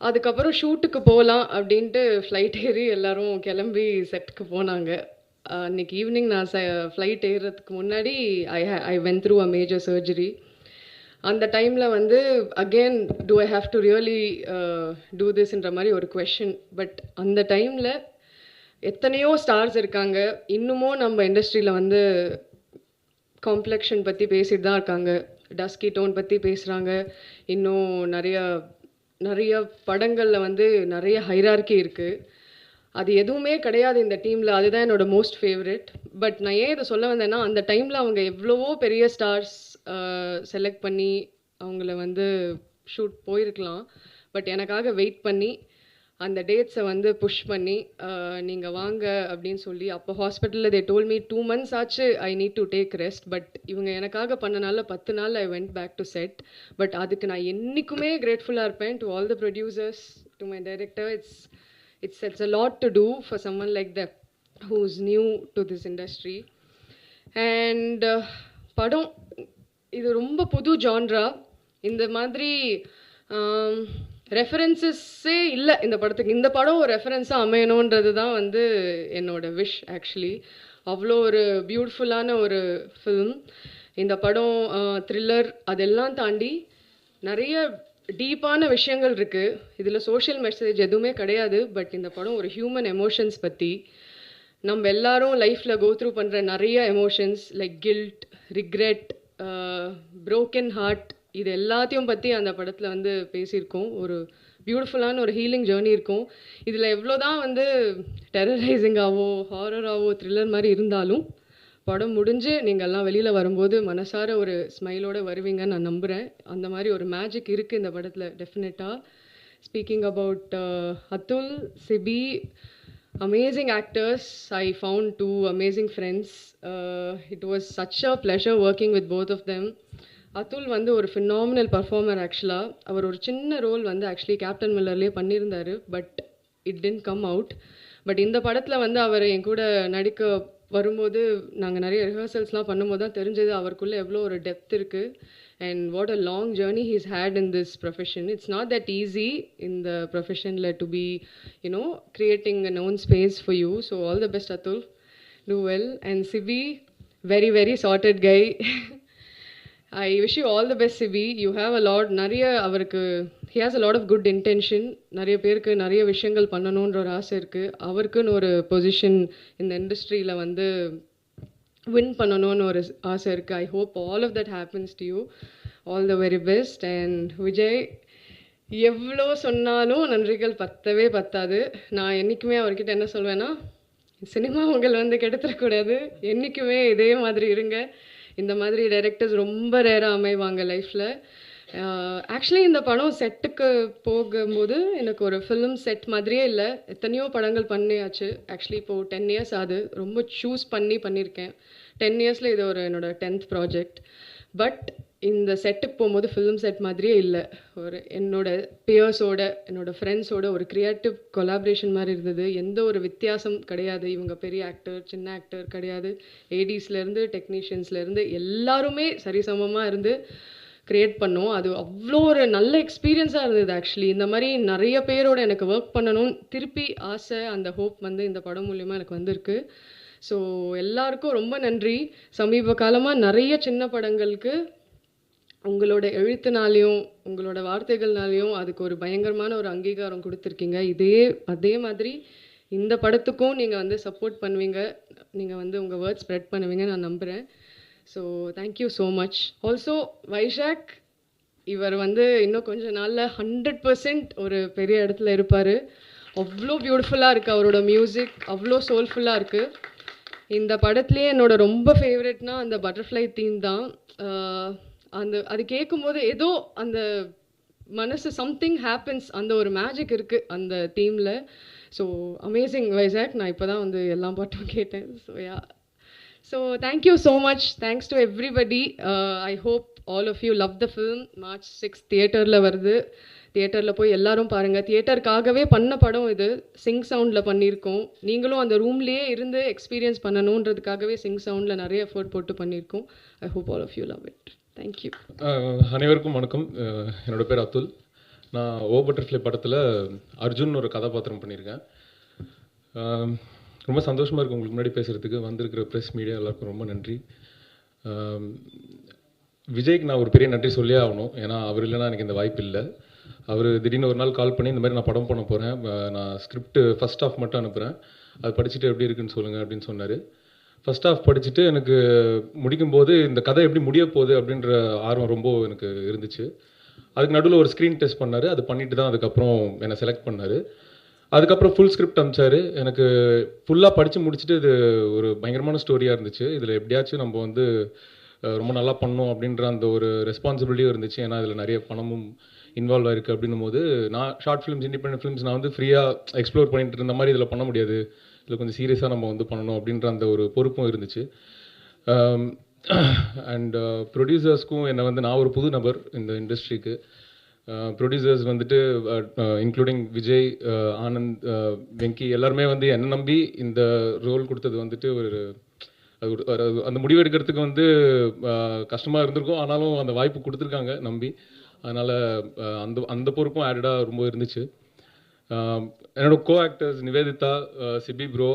அதுக்கப்புறம் ஷூட்டுக்கு போகலாம் அப்படின்ட்டு ஃப்ளைட் ஏறி எல்லோரும் கிளம்பி செட்டுக்கு போனாங்க. அன்றைக்கி ஈவினிங் நான் ஃப்ளைட் ஏறுறதுக்கு முன்னாடி I went through a major surgery. அந்த டைமில் வந்து again to I have to really do திஸ்ன்ற மாதிரி ஒரு கொஷின். பட் அந்த டைமில் எத்தனையோ ஸ்டார்ஸ் இருக்காங்க, இன்னமும் நம்ம இண்டஸ்ட்ரியில் வந்து காம்ப்ளெக்ஷன் பற்றி பேசிட்டு தான் இருக்காங்க, டஸ்கி டோன் பற்றி பேசுகிறாங்க. இன்னும் நிறைய படங்களில் வந்து நிறைய ஹைரார்கி இருக்குது. அது எதுவுமே கிடையாது இந்த டீமில். அதுதான் என்னோடய மோஸ்ட் ஃபேவரட். பட் நான் ஏன் இதை சொல்ல வந்தேன்னா, அந்த டைமில் அவங்க எவ்வளவோ பெரிய ஸ்டார்ஸ் செலக்ட் பண்ணி அவங்கள வந்து ஷூட் போயிருக்கலாம். பட் எனக்காக வெயிட் பண்ணி அந்த டேட்ஸை வந்து புஷ் பண்ணி நீங்கள் வாங்க அப்படின்னு சொல்லி, அப்போ ஹாஸ்பிட்டலில் தே டோல் மீ 2 months ஆச்சு I need to take rest. But இவங்க எனக்காக பண்ணனால 10 நாள் I went back to set. But அதுக்கு நான் என்றைக்குமே கிரேட்ஃபுல்லாக இருப்பேன். To all the producers, to my director. It's a lot to do for someone like that who's new to this industry. And படம் இது ரொம்ப புது ஜான்ரா. இந்த மாதிரி ரெஃபரன்சஸ்ஸே இல்லை இந்த படத்துக்கு. இந்த படம் ஒரு ரெஃபரன்ஸாக அமையணுன்றது தான் வந்து என்னோடய விஷ் ஆக்சுவலி. அவ்வளோ ஒரு பியூட்டிஃபுல்லான ஒரு ஃபில்ம் இந்த படம். த்ரில்லர் அதெல்லாம் தாண்டி நிறைய டீப்பான விஷயங்கள் இருக்குது இதில். சோஷியல் மெசேஜ் எதுவுமே கிடையாது. பட் இந்த படம் ஒரு ஹியூமன் எமோஷன்ஸ் பற்றி, நம்ம எல்லாரும் லைஃப்பில் கோ த்ரூ பண்ணுற நிறைய emotions like guilt, regret, broken heart, இது எல்லாத்தையும் பற்றி அந்த படத்தில் வந்து பேசியிருக்கோம். ஒரு பியூட்டிஃபுல்லான ஒரு ஹீலிங் ஜேர்னி இருக்கும் இதில். எவ்வளோ தான் வந்து டெரரைசிங்காவோ ஹாரராகவோ த்ரில்லர் மாதிரி இருந்தாலும் படம் முடிஞ்சு நீங்கள் எல்லாம் வெளியில் வரும்போது மனசார ஒரு ஸ்மைலோடு வருவீங்கன்னு நான் நம்புகிறேன். அந்த மாதிரி ஒரு மேஜிக் இருக்குது இந்த படத்தில் டெஃபினட்டாக. Speaking about Athul, Sibi, amazing actors. I found 2 amazing friends. It was such a pleasure working with both of them. Atul வந்து ஒரு ஃபினாமினல் பர்ஃபார்மர் ஆக்சுவலாக. அவர் ஒரு சின்ன ரோல் வந்து ஆக்சுவலி கேப்டன் மில்லர்லேயே பண்ணியிருந்தார். But it didn't come out. பட் இந்த படத்தில் வந்து அவர் என் கூட நடிக்க வரும்போது நாங்கள் நிறைய ரிஹர்சல்ஸ்லாம் பண்ணும்போது தான் தெரிஞ்சது அவருக்குள்ளே எவ்வளோ ஒரு டெப்த் இருக்குது. And what a long journey he's had in this profession. It's not that easy இந்த ப்ரொஃபஷனில் to be creating an own space for you. So all the best Atul, do well. And Sibi, very very sorted guy. I wish you all the best Sibi. You have a lot, நிறைய அவருக்கு he has a lot of good intention. நிறைய பேருக்கு நிறைய விஷயங்கள் பண்ணணுன்ற ஒரு ஆசை இருக்குது. அவருக்குன்னு ஒரு பொசிஷன் இந்த இண்டஸ்ட்ரியில் வந்து வின் பண்ணணும்னு ஒரு ஆசை இருக்குது. I hope all of that happens to you. All the very best. And Vijay, எவ்வளோ சொன்னாலும் நன்றிகள் பத்தவே பத்தாது. நான் என்றைக்குமே அவர்கிட்ட என்ன சொல்வேன்னா, சினிமா உங்களை வந்து கெடுத்துடக்கூடாது, என்றைக்குமே இதே மாதிரி இருங்க. இந்த மாதிரி டைரக்டர்ஸ் ரொம்ப ரேராக அமைவாங்க லைஃப்பில். ஆக்சுவலி இந்த படம் செட்டுக்கு போகும்போது எனக்கு ஒரு ஃபிலிம் செட் மாதிரியே இல்லை. எத்தனையோ படங்கள் பண்ணியாச்சு. ஆக்சுவலி இப்போது 10 இயர்ஸ் ஆகுது. ரொம்ப சூஸ் பண்ணியிருக்கேன். 10 இயர்ஸில் இது ஒரு என்னோட 10th ப்ராஜெக்ட். பட் இந்த செட்டுக்கு போகும்போது ஃபிலிம் செட் மாதிரியே இல்லை. ஒரு என்னோட பியர்ஸோட, என்னோட ஃப்ரெண்ட்ஸோட ஒரு க்ரியேட்டிவ் கொலாபரேஷன் மாதிரி இருந்தது. எந்த ஒரு வித்தியாசம் கிடையாது. இவங்க பெரிய ஆக்டர், சின்ன ஆக்டர் கிடையாது. ஏடிஸ்லேருந்து டெக்னீஷியன்ஸ்லேருந்து எல்லாருமே சரிசமமாக இருந்து க்ரியேட் பண்ணோம். அது அவ்வளோ ஒரு நல்ல எக்ஸ்பீரியன்ஸாக இருந்தது. ஆக்சுவலி இந்த மாதிரி நிறைய பேரோட எனக்கு ஒர்க் பண்ணணும் திருப்பி ஆசை, அந்த ஹோப் வந்து இந்த படம் மூலிமா எனக்கு வந்திருக்கு. ஸோ எல்லாருக்கும் ரொம்ப நன்றி. சமீப காலமாக நிறைய சின்ன படங்களுக்கு உங்களோட எழுத்துனாலையும் உங்களோட வார்த்தைகள்னாலையும் அதுக்கு ஒரு பயங்கரமான ஒரு அங்கீகாரம் கொடுத்துருக்கீங்க. அதே மாதிரி இந்த படத்துக்கும் நீங்கள் வந்து சப்போர்ட் பண்ணுவீங்க, நீங்கள் வந்து உங்கள் வேர்ட்ஸ் ஸ்ப்ரெட் பண்ணுவீங்க நான் நம்புகிறேன். So thank you so much. Also Vizag இவர் வந்து இன்னும் கொஞ்ச நாளில் 100% ஒரு பெரிய இடத்துல இருப்பார். அவ்வளோ பியூட்டிஃபுல்லாக இருக்குது அவரோட மியூசிக், அவ்வளோ சோல்ஃபுல்லாக இருக்குது. இந்த படத்துலேயே என்னோட ரொம்ப ஃபேவரெட்னா அந்த பட்டர்ஃப்ளை தீம் தான். அது கேட்கும்போது ஏதோ அந்த மனசு சம்திங் ஹேப்பன்ஸ், அந்த ஒரு மேஜிக் இருக்குது அந்த தீமில். So amazing Vaisakh. நான் இப்போ தான் வந்து எல்லா பாட்டும் கேட்டேன். So so thank you so much. Thanks to everybody. I hope all of you love the film. March 6 தியேட்டரில் வருது. தியேட்டரில் போய் எல்லாரும் பாருங்கள். தியேட்டருக்காகவே பண்ண படம் இது. சிங் சவுண்டில் பண்ணியிருக்கோம். நீங்களும் அந்த ரூம்லேயே இருந்து எக்ஸ்பீரியன்ஸ் பண்ணணுன்றதுக்காகவே சிங் சவுண்டில் நிறைய எஃபர்ட் போட்டு பண்ணியிருக்கோம். I hope all of you love it. Thank you. அனைவருக்கும் வணக்கம். என்னோட பேர் அத்துல். நான் ஓ பட்டர்ஃப்ளை படத்தில் அர்ஜுன் ஒரு கதாபாத்திரம் பண்ணியிருக்கேன். ரொம்ப சந்தோஷமாக இருக்குது உங்களுக்கு முன்னாடி பேசுகிறதுக்கு. வந்திருக்கிற ப்ரெஸ் மீடியா எல்லாருக்கும் ரொம்ப நன்றி. விஜய்க்கு நான் ஒரு பெரிய நன்றி சொல்லியே ஆகணும். ஏன்னா அவர் இல்லைன்னா எனக்கு இந்த வாய்ப்பு இல்லை. அவர் திடீர்னு ஒரு நாள் கால் பண்ணி இந்த மாதிரி நான் படம் பண்ண போகிறேன், நான் ஸ்கிரிப்ட் ஃபஸ்ட் ஹாஃப் மட்டும் அனுப்புகிறேன், அது படிச்சுட்டு எப்படி இருக்குன்னு சொல்லுங்கள் அப்படின்னு சொன்னார். ஃபஸ்ட் ஹாஃப் படிச்சுட்டு எனக்கு முடிக்கும்போது இந்த கதை எப்படி முடிய போகுது அப்படின்ற ஆர்வம் ரொம்ப எனக்கு இருந்துச்சு. அதுக்கு நடுவில் ஒரு ஸ்க்ரீன் டெஸ்ட் பண்ணார். அது பண்ணிட்டு தான் அதுக்கப்புறம் என்னை செலக்ட் பண்ணார். அதுக்கப்புறம் ஃபுல் ஸ்கிரிப்ட் அனுப்பிச்சார். எனக்கு ஃபுல்லாக படித்து முடிச்சுட்டு இது ஒரு பயங்கரமான ஸ்டோரியாக இருந்துச்சு. இதில் எப்படியாச்சும் நம்ம வந்து ரொம்ப நல்லா பண்ணோம் அப்படின்ற அந்த ஒரு ரெஸ்பான்சிபிலிட்டியும் இருந்துச்சு. ஏன்னா இதில் நிறைய பணமும் இன்வால்வ் ஆயிருக்கு அப்படின்னும் போது நான் ஷார்ட் ஃபிலிம்ஸ், இண்டிபெண்டன்ட் ஃபிலிம்ஸ் நான் வந்து ஃப்ரீயாக எக்ஸ்ப்ளோர் பண்ணிட்டு இருந்த மாதிரி இதில் பண்ண முடியாது. இதில் கொஞ்சம் சீரியஸாக நம்ம வந்து பண்ணணும் அப்படின்ற அந்த ஒரு பொறுப்பும் இருந்துச்சு. அண்ட் ப்ரொடியூசர்ஸ்க்கும் என்னை வந்து நான் ஒரு புது நபர் இந்த இண்டஸ்ட்ரிக்கு. ப்ரொடியூசர்ஸ் வந்துட்டு இன்க்ளூடிங் விஜய், ஆனந்த், வெங்கி எல்லாருமே வந்து என்னை நம்பி இந்த ரோல் கொடுத்தது வந்துட்டு ஒரு அந்த முடிவு எடுக்கிறதுக்கு வந்து கஷ்டமாக இருந்திருக்கும். ஆனாலும் அந்த வாய்ப்பு கொடுத்துருக்காங்க நம்பி. அதனால் அந்த பொறுப்பும் ஆடடாக ரொம்ப இருந்துச்சு. என்னோட co actors Niveditha, Sibi bro,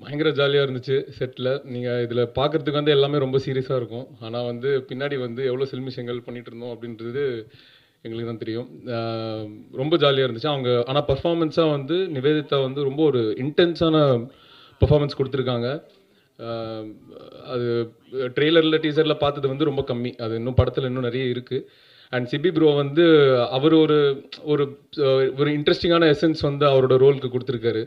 பயங்கர ஜாலியாக இருந்துச்சு செட்டில். நீங்கள் இதில் பார்க்குறதுக்கு வந்து எல்லாமே ரொம்ப சீரியஸாக இருக்கும். ஆனால் வந்து பின்னாடி வந்து எவ்வளோ சில்மிஷங்கள் பண்ணிகிட்டு இருந்தோம் அப்படின்றது எங்களுக்கு தான் தெரியும். ரொம்ப ஜாலியாக இருந்துச்சு அவங்க. ஆனால் பர்ஃபார்மன்ஸாக வந்து நிவேதிதா வந்து ரொம்ப ஒரு இன்டென்ஸான பர்ஃபார்மன்ஸ் கொடுத்துருக்காங்க. அது ட்ரெய்லரில் டீசரில் பார்த்தது வந்து ரொம்ப கம்மி. அது இன்னும் படத்தில் இன்னும் நிறைய இருக்குது. அண்ட் சிபி ப்ரோ வந்து அவர் ஒரு ஒரு இன்ட்ரெஸ்டிங்கான எசன்ஸ் வந்து அவரோட ரோலுக்கு கொடுத்துருக்காரு.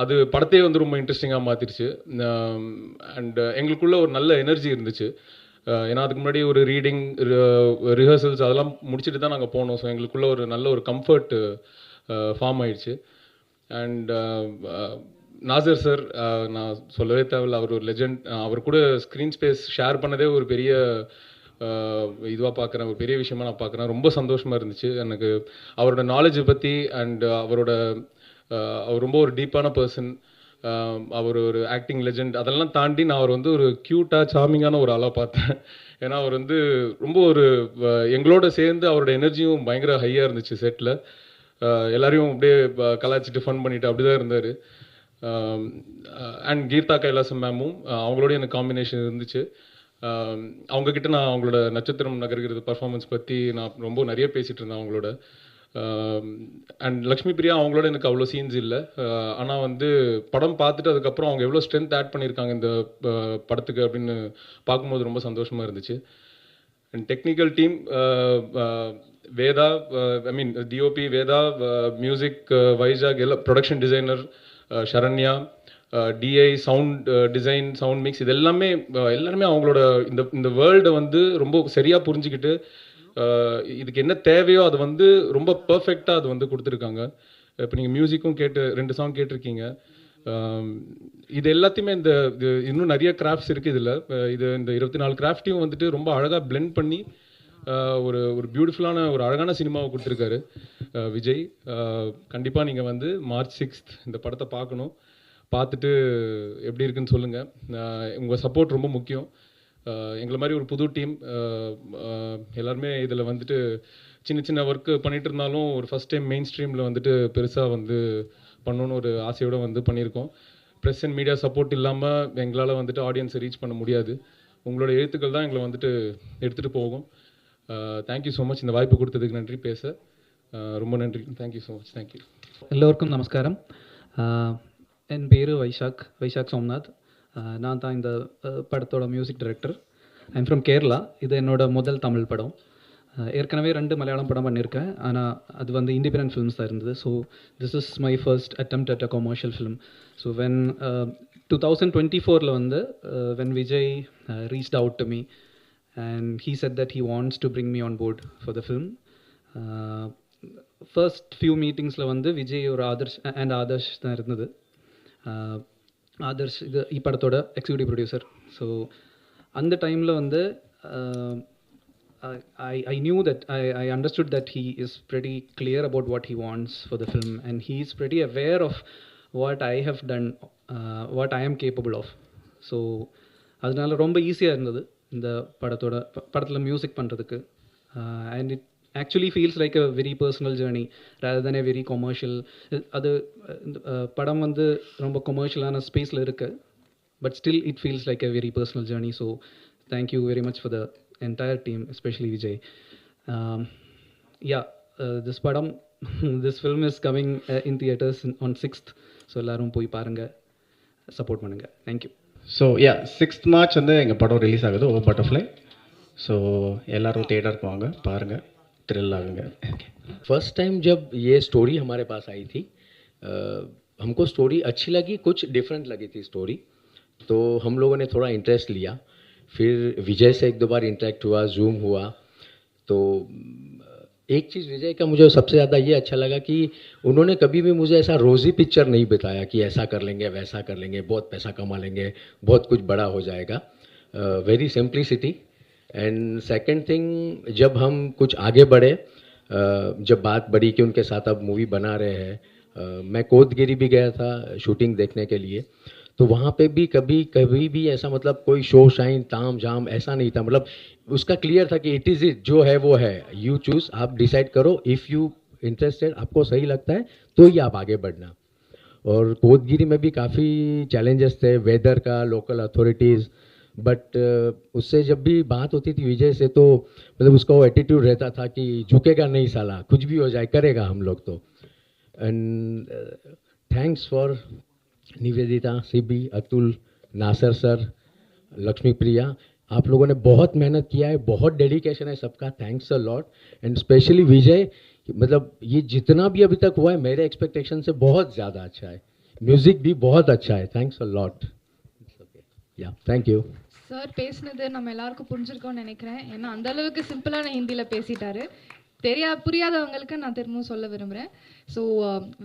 அது படத்தையே வந்து ரொம்ப இன்ட்ரெஸ்டிங்காக மாற்றிடுச்சு. அண்ட் எங்களுக்குள்ள ஒரு நல்ல எனர்ஜி இருந்துச்சு. ஏன்னா அதுக்கு முன்னாடி ஒரு ரீடிங், ரிஹர்சல்ஸ் அதெல்லாம் முடிச்சுட்டு தான் நாங்கள் போனோம். ஸோ எங்களுக்குள்ள ஒரு நல்ல ஒரு கம்ஃபர்ட் ஃபார்ம் ஆயிடுச்சு. அண்ட் நாசர் சார் நான் சொல்லவே தேவையில்ல, அவர் ஒரு லெஜெண்ட். அவர் கூட ஸ்க்ரீன் ஸ்பேஸ் ஷேர் பண்ணதே ஒரு பெரிய இதுவாக பார்க்குறேன், ஒரு பெரிய விஷயமா நான் பார்க்குறேன். ரொம்ப சந்தோஷமாக இருந்துச்சு எனக்கு அவரோட நாலேஜை பற்றி. அண்ட் அவர் ரொம்ப ஒரு டீப்பான பர்சன். அவர் ஒரு ஆக்டிங் லெஜெண்ட். அதெல்லாம் தாண்டி நான் அவர் வந்து ஒரு க்யூட்டாக சார்மிங்கான ஒரு ஆளாக பார்த்தேன். ஏன்னா அவர் வந்து ரொம்ப ஒரு எங்களோட சேர்ந்து அவரோட எனர்ஜியும் பயங்கர ஹையாக இருந்துச்சு செட்டில். எல்லாரையும் அப்படியே கலாய்ச்சிட்டு ஃபன் பண்ணிவிட்டு அப்படி தான் இருந்தார். அண்ட் கீர்த்தா கைலாசம் மேமும் அவங்களோட எனக்கு காம்பினேஷன் இருந்துச்சு. அவங்கக்கிட்ட நான் அவங்களோட நட்சத்திரம் நகர்கிறது பர்ஃபார்மன்ஸ் பற்றி நான் ரொம்ப நிறைய பேசிகிட்டு இருந்தேன் அவங்களோட. அண்ட் லக்ஷ்மி பிரியா அவங்களோட எனக்கு அவ்வளோ சீன்ஸ் இல்லை. ஆனால் வந்து படம் பார்த்துட்டு அதுக்கப்புறம் அவங்க எவ்வளோ ஸ்ட்ரென்த் ஆட் பண்ணியிருக்காங்க இந்த படத்துக்கு அப்படின்னு பார்க்கும்போது ரொம்ப சந்தோஷமாக இருந்துச்சு. And technical team Veda, I mean DOP Veda, music வைஜாக், எல்லாம் production designer Sharanya, DI, sound design, sound mix, இது எல்லாருமே அவங்களோட இந்த வேர்ல்டை வந்து ரொம்ப சரியாக புரிஞ்சுக்கிட்டு இதுக்கு என்ன தேவையோ அது வந்து ரொம்ப பர்ஃபெக்டாக அது வந்து கொடுத்துருக்காங்க. இப்போ நீங்கள் மியூசிக்கும் கேட்டு 2 சாங் கேட்டிருக்கீங்க. இது எல்லாத்தையுமே இது இன்னும் நிறைய கிராஃப்ட்ஸ் இருக்குது இதில். இது இந்த 24 கிராஃப்டையும் வந்துட்டு ரொம்ப அழகாக பிளெண்ட் பண்ணி ஒரு ஒரு பியூட்டிஃபுல்லான ஒரு அழகான சினிமாவை கொடுத்துருக்காரு விஜய். கண்டிப்பாக நீங்கள் வந்து மார்ச் 6th இந்த படத்தை பார்க்கணும். பார்த்துட்டு எப்படி இருக்குன்னு சொல்லுங்கள். உங்கள் சப்போர்ட் ரொம்ப முக்கியம். எங்களை மாதிரி ஒரு புது டீம் எல்லாருமே இதில் வந்துட்டு சின்ன சின்ன ஒர்க்கு பண்ணிகிட்டு இருந்தாலும் ஒரு ஃபஸ்ட் டைம் மெயின் ஸ்ட்ரீமில் வந்துட்டு பெருசாக வந்து பண்ணணுன்னு ஒரு ஆசையோடு வந்து பண்ணியிருக்கோம். ப்ரெஸ் அண்ட் மீடியா சப்போர்ட் இல்லாமல் எங்களால் வந்துட்டு ஆடியன்ஸை ரீச் பண்ண முடியாது. உங்களோட எழுத்துக்கள் தான் எங்களை வந்துட்டு எடுத்துகிட்டு போகும். Thank you so much. இந்த வாய்ப்பு கொடுத்ததுக்கு நன்றி. பேச ரொம்ப நன்றி. Thank you so much. தேங்க்யூ. எல்லோருக்கும் நமஸ்காரம். என் பேர் வைஷாக் சோம்நாத். நான் தான் இந்த படத்தோட music director. I'm from Kerala. இது என்னோட முதல் தமிழ் படம். ஏற்கனவே 2 மலையாளம் படம் பண்ணியிருக்கேன். ஆனால் அது வந்து இண்டிபெண்டன்ட் ஃபிலிம்ஸ் தான் இருந்தது. So this is my first attempt at a commercial film. So when 2024 வந்து when Vijay reached out to me and he said that he wants to bring me on board for the film. First few meetingsல வந்து விஜய் ஒரு ஆதர்ஷ் தான் இருந்தது. ஆதர்ஷ் இது படத்தோட executive producer. So அந்த டைமில் வந்து I knew that I understood that he is pretty clear about what he wants for the film and he is pretty aware of what I have done, what I am capable of. So அதனால ரொம்ப ஈஸியாக இருந்தது இந்த படத்தில் music பண்ணுறதுக்கு. And it actually feels like a very personal journey rather than a very commercial. அது படம் வந்து ரொம்ப கமர்ஷியலான ஸ்பேஸில் இருக்குது, but still it feels like a very personal journey. So thank you very much for the entire team, especially Vijay. This padam this film is coming in theaters on 6th. So எல்லாரும் போய் பாருங்க, support பண்ணுங்க. Thank you. So 6th March வந்து எங்கள் படம் release ஆகுது, ஓ butterfly. So எல்லோரும் தியேட்டருக்கு வாங்க, பாருங்கள், थ्रिल आएंगे. फर्स्ट टाइम जब ये स्टोरी हमारे पास आई थी, हमको स्टोरी अच्छी लगी, कुछ डिफरेंट लगी थी स्टोरी, तो हम लोगों ने थोड़ा इंटरेस्ट लिया. फिर विजय से 1-2 बार इंटरेक्ट हुआ, जूम हुआ. तो एक चीज़ विजय का मुझे सबसे ज़्यादा ये अच्छा लगा कि उन्होंने कभी भी मुझे ऐसा रोज़ी पिक्चर नहीं बताया कि ऐसा कर लेंगे, वैसा कर लेंगे, बहुत पैसा कमा लेंगे, बहुत कुछ बड़ा हो जाएगा. Very simplicity. And second thing, जब हम कुछ आगे बढ़े, जब बात बढ़ी कि उनके साथ अब मूवी बना रहे हैं, मैं कोदगिरी भी गया था शूटिंग देखने के लिए. तो वहाँ पे भी कभी भी ऐसा मतलब कोई शो शाइन ताम झाम ऐसा नहीं था. मतलब उसका क्लियर था कि इट इज़ इट, जो है वो है, यू चूज़, आप डिसाइड करो. इफ़ यू इंटरेस्टेड, आपको सही लगता है तो ही आप आगे बढ़ना. और कोदगिरी में भी काफ़ी चैलेंजेस थे, वेदर का, लोकल अथॉरिटीज़, बट उससे जब भी बात होती थी विजय से, तो मतलब उसका वो एटीट्यूड रहता था कि झुकेगा नहीं साला, कुछ भी हो जाए करेगा हम लोग तो. And thanks for Nivedita, CB, Atul, Nassar sir, Lakshmi Priya, आप लोगों ने बहुत मेहनत किया है, बहुत डेडिकेशन है सबका. Thanks a lot. And specially Vijay, मतलब ये जितना भी अभी तक हुआ है मेरे एक्सपेक्टेशन से बहुत ज़्यादा अच्छा है. म्यूज़िक भी बहुत अच्छा है. Thanks a lot. या थैंक यू. சார் பேசினது நம்ம எல்லாருக்கும் புரிஞ்சிருக்கோம்னு நினைக்கிறேன். ஏன்னா அந்த அளவுக்கு சிம்பிளான ஹிந்தியில் பேசிட்டாரு. புரியாதவங்களுக்கு நான் திரும்பவும் சொல்ல விரும்புகிறேன். So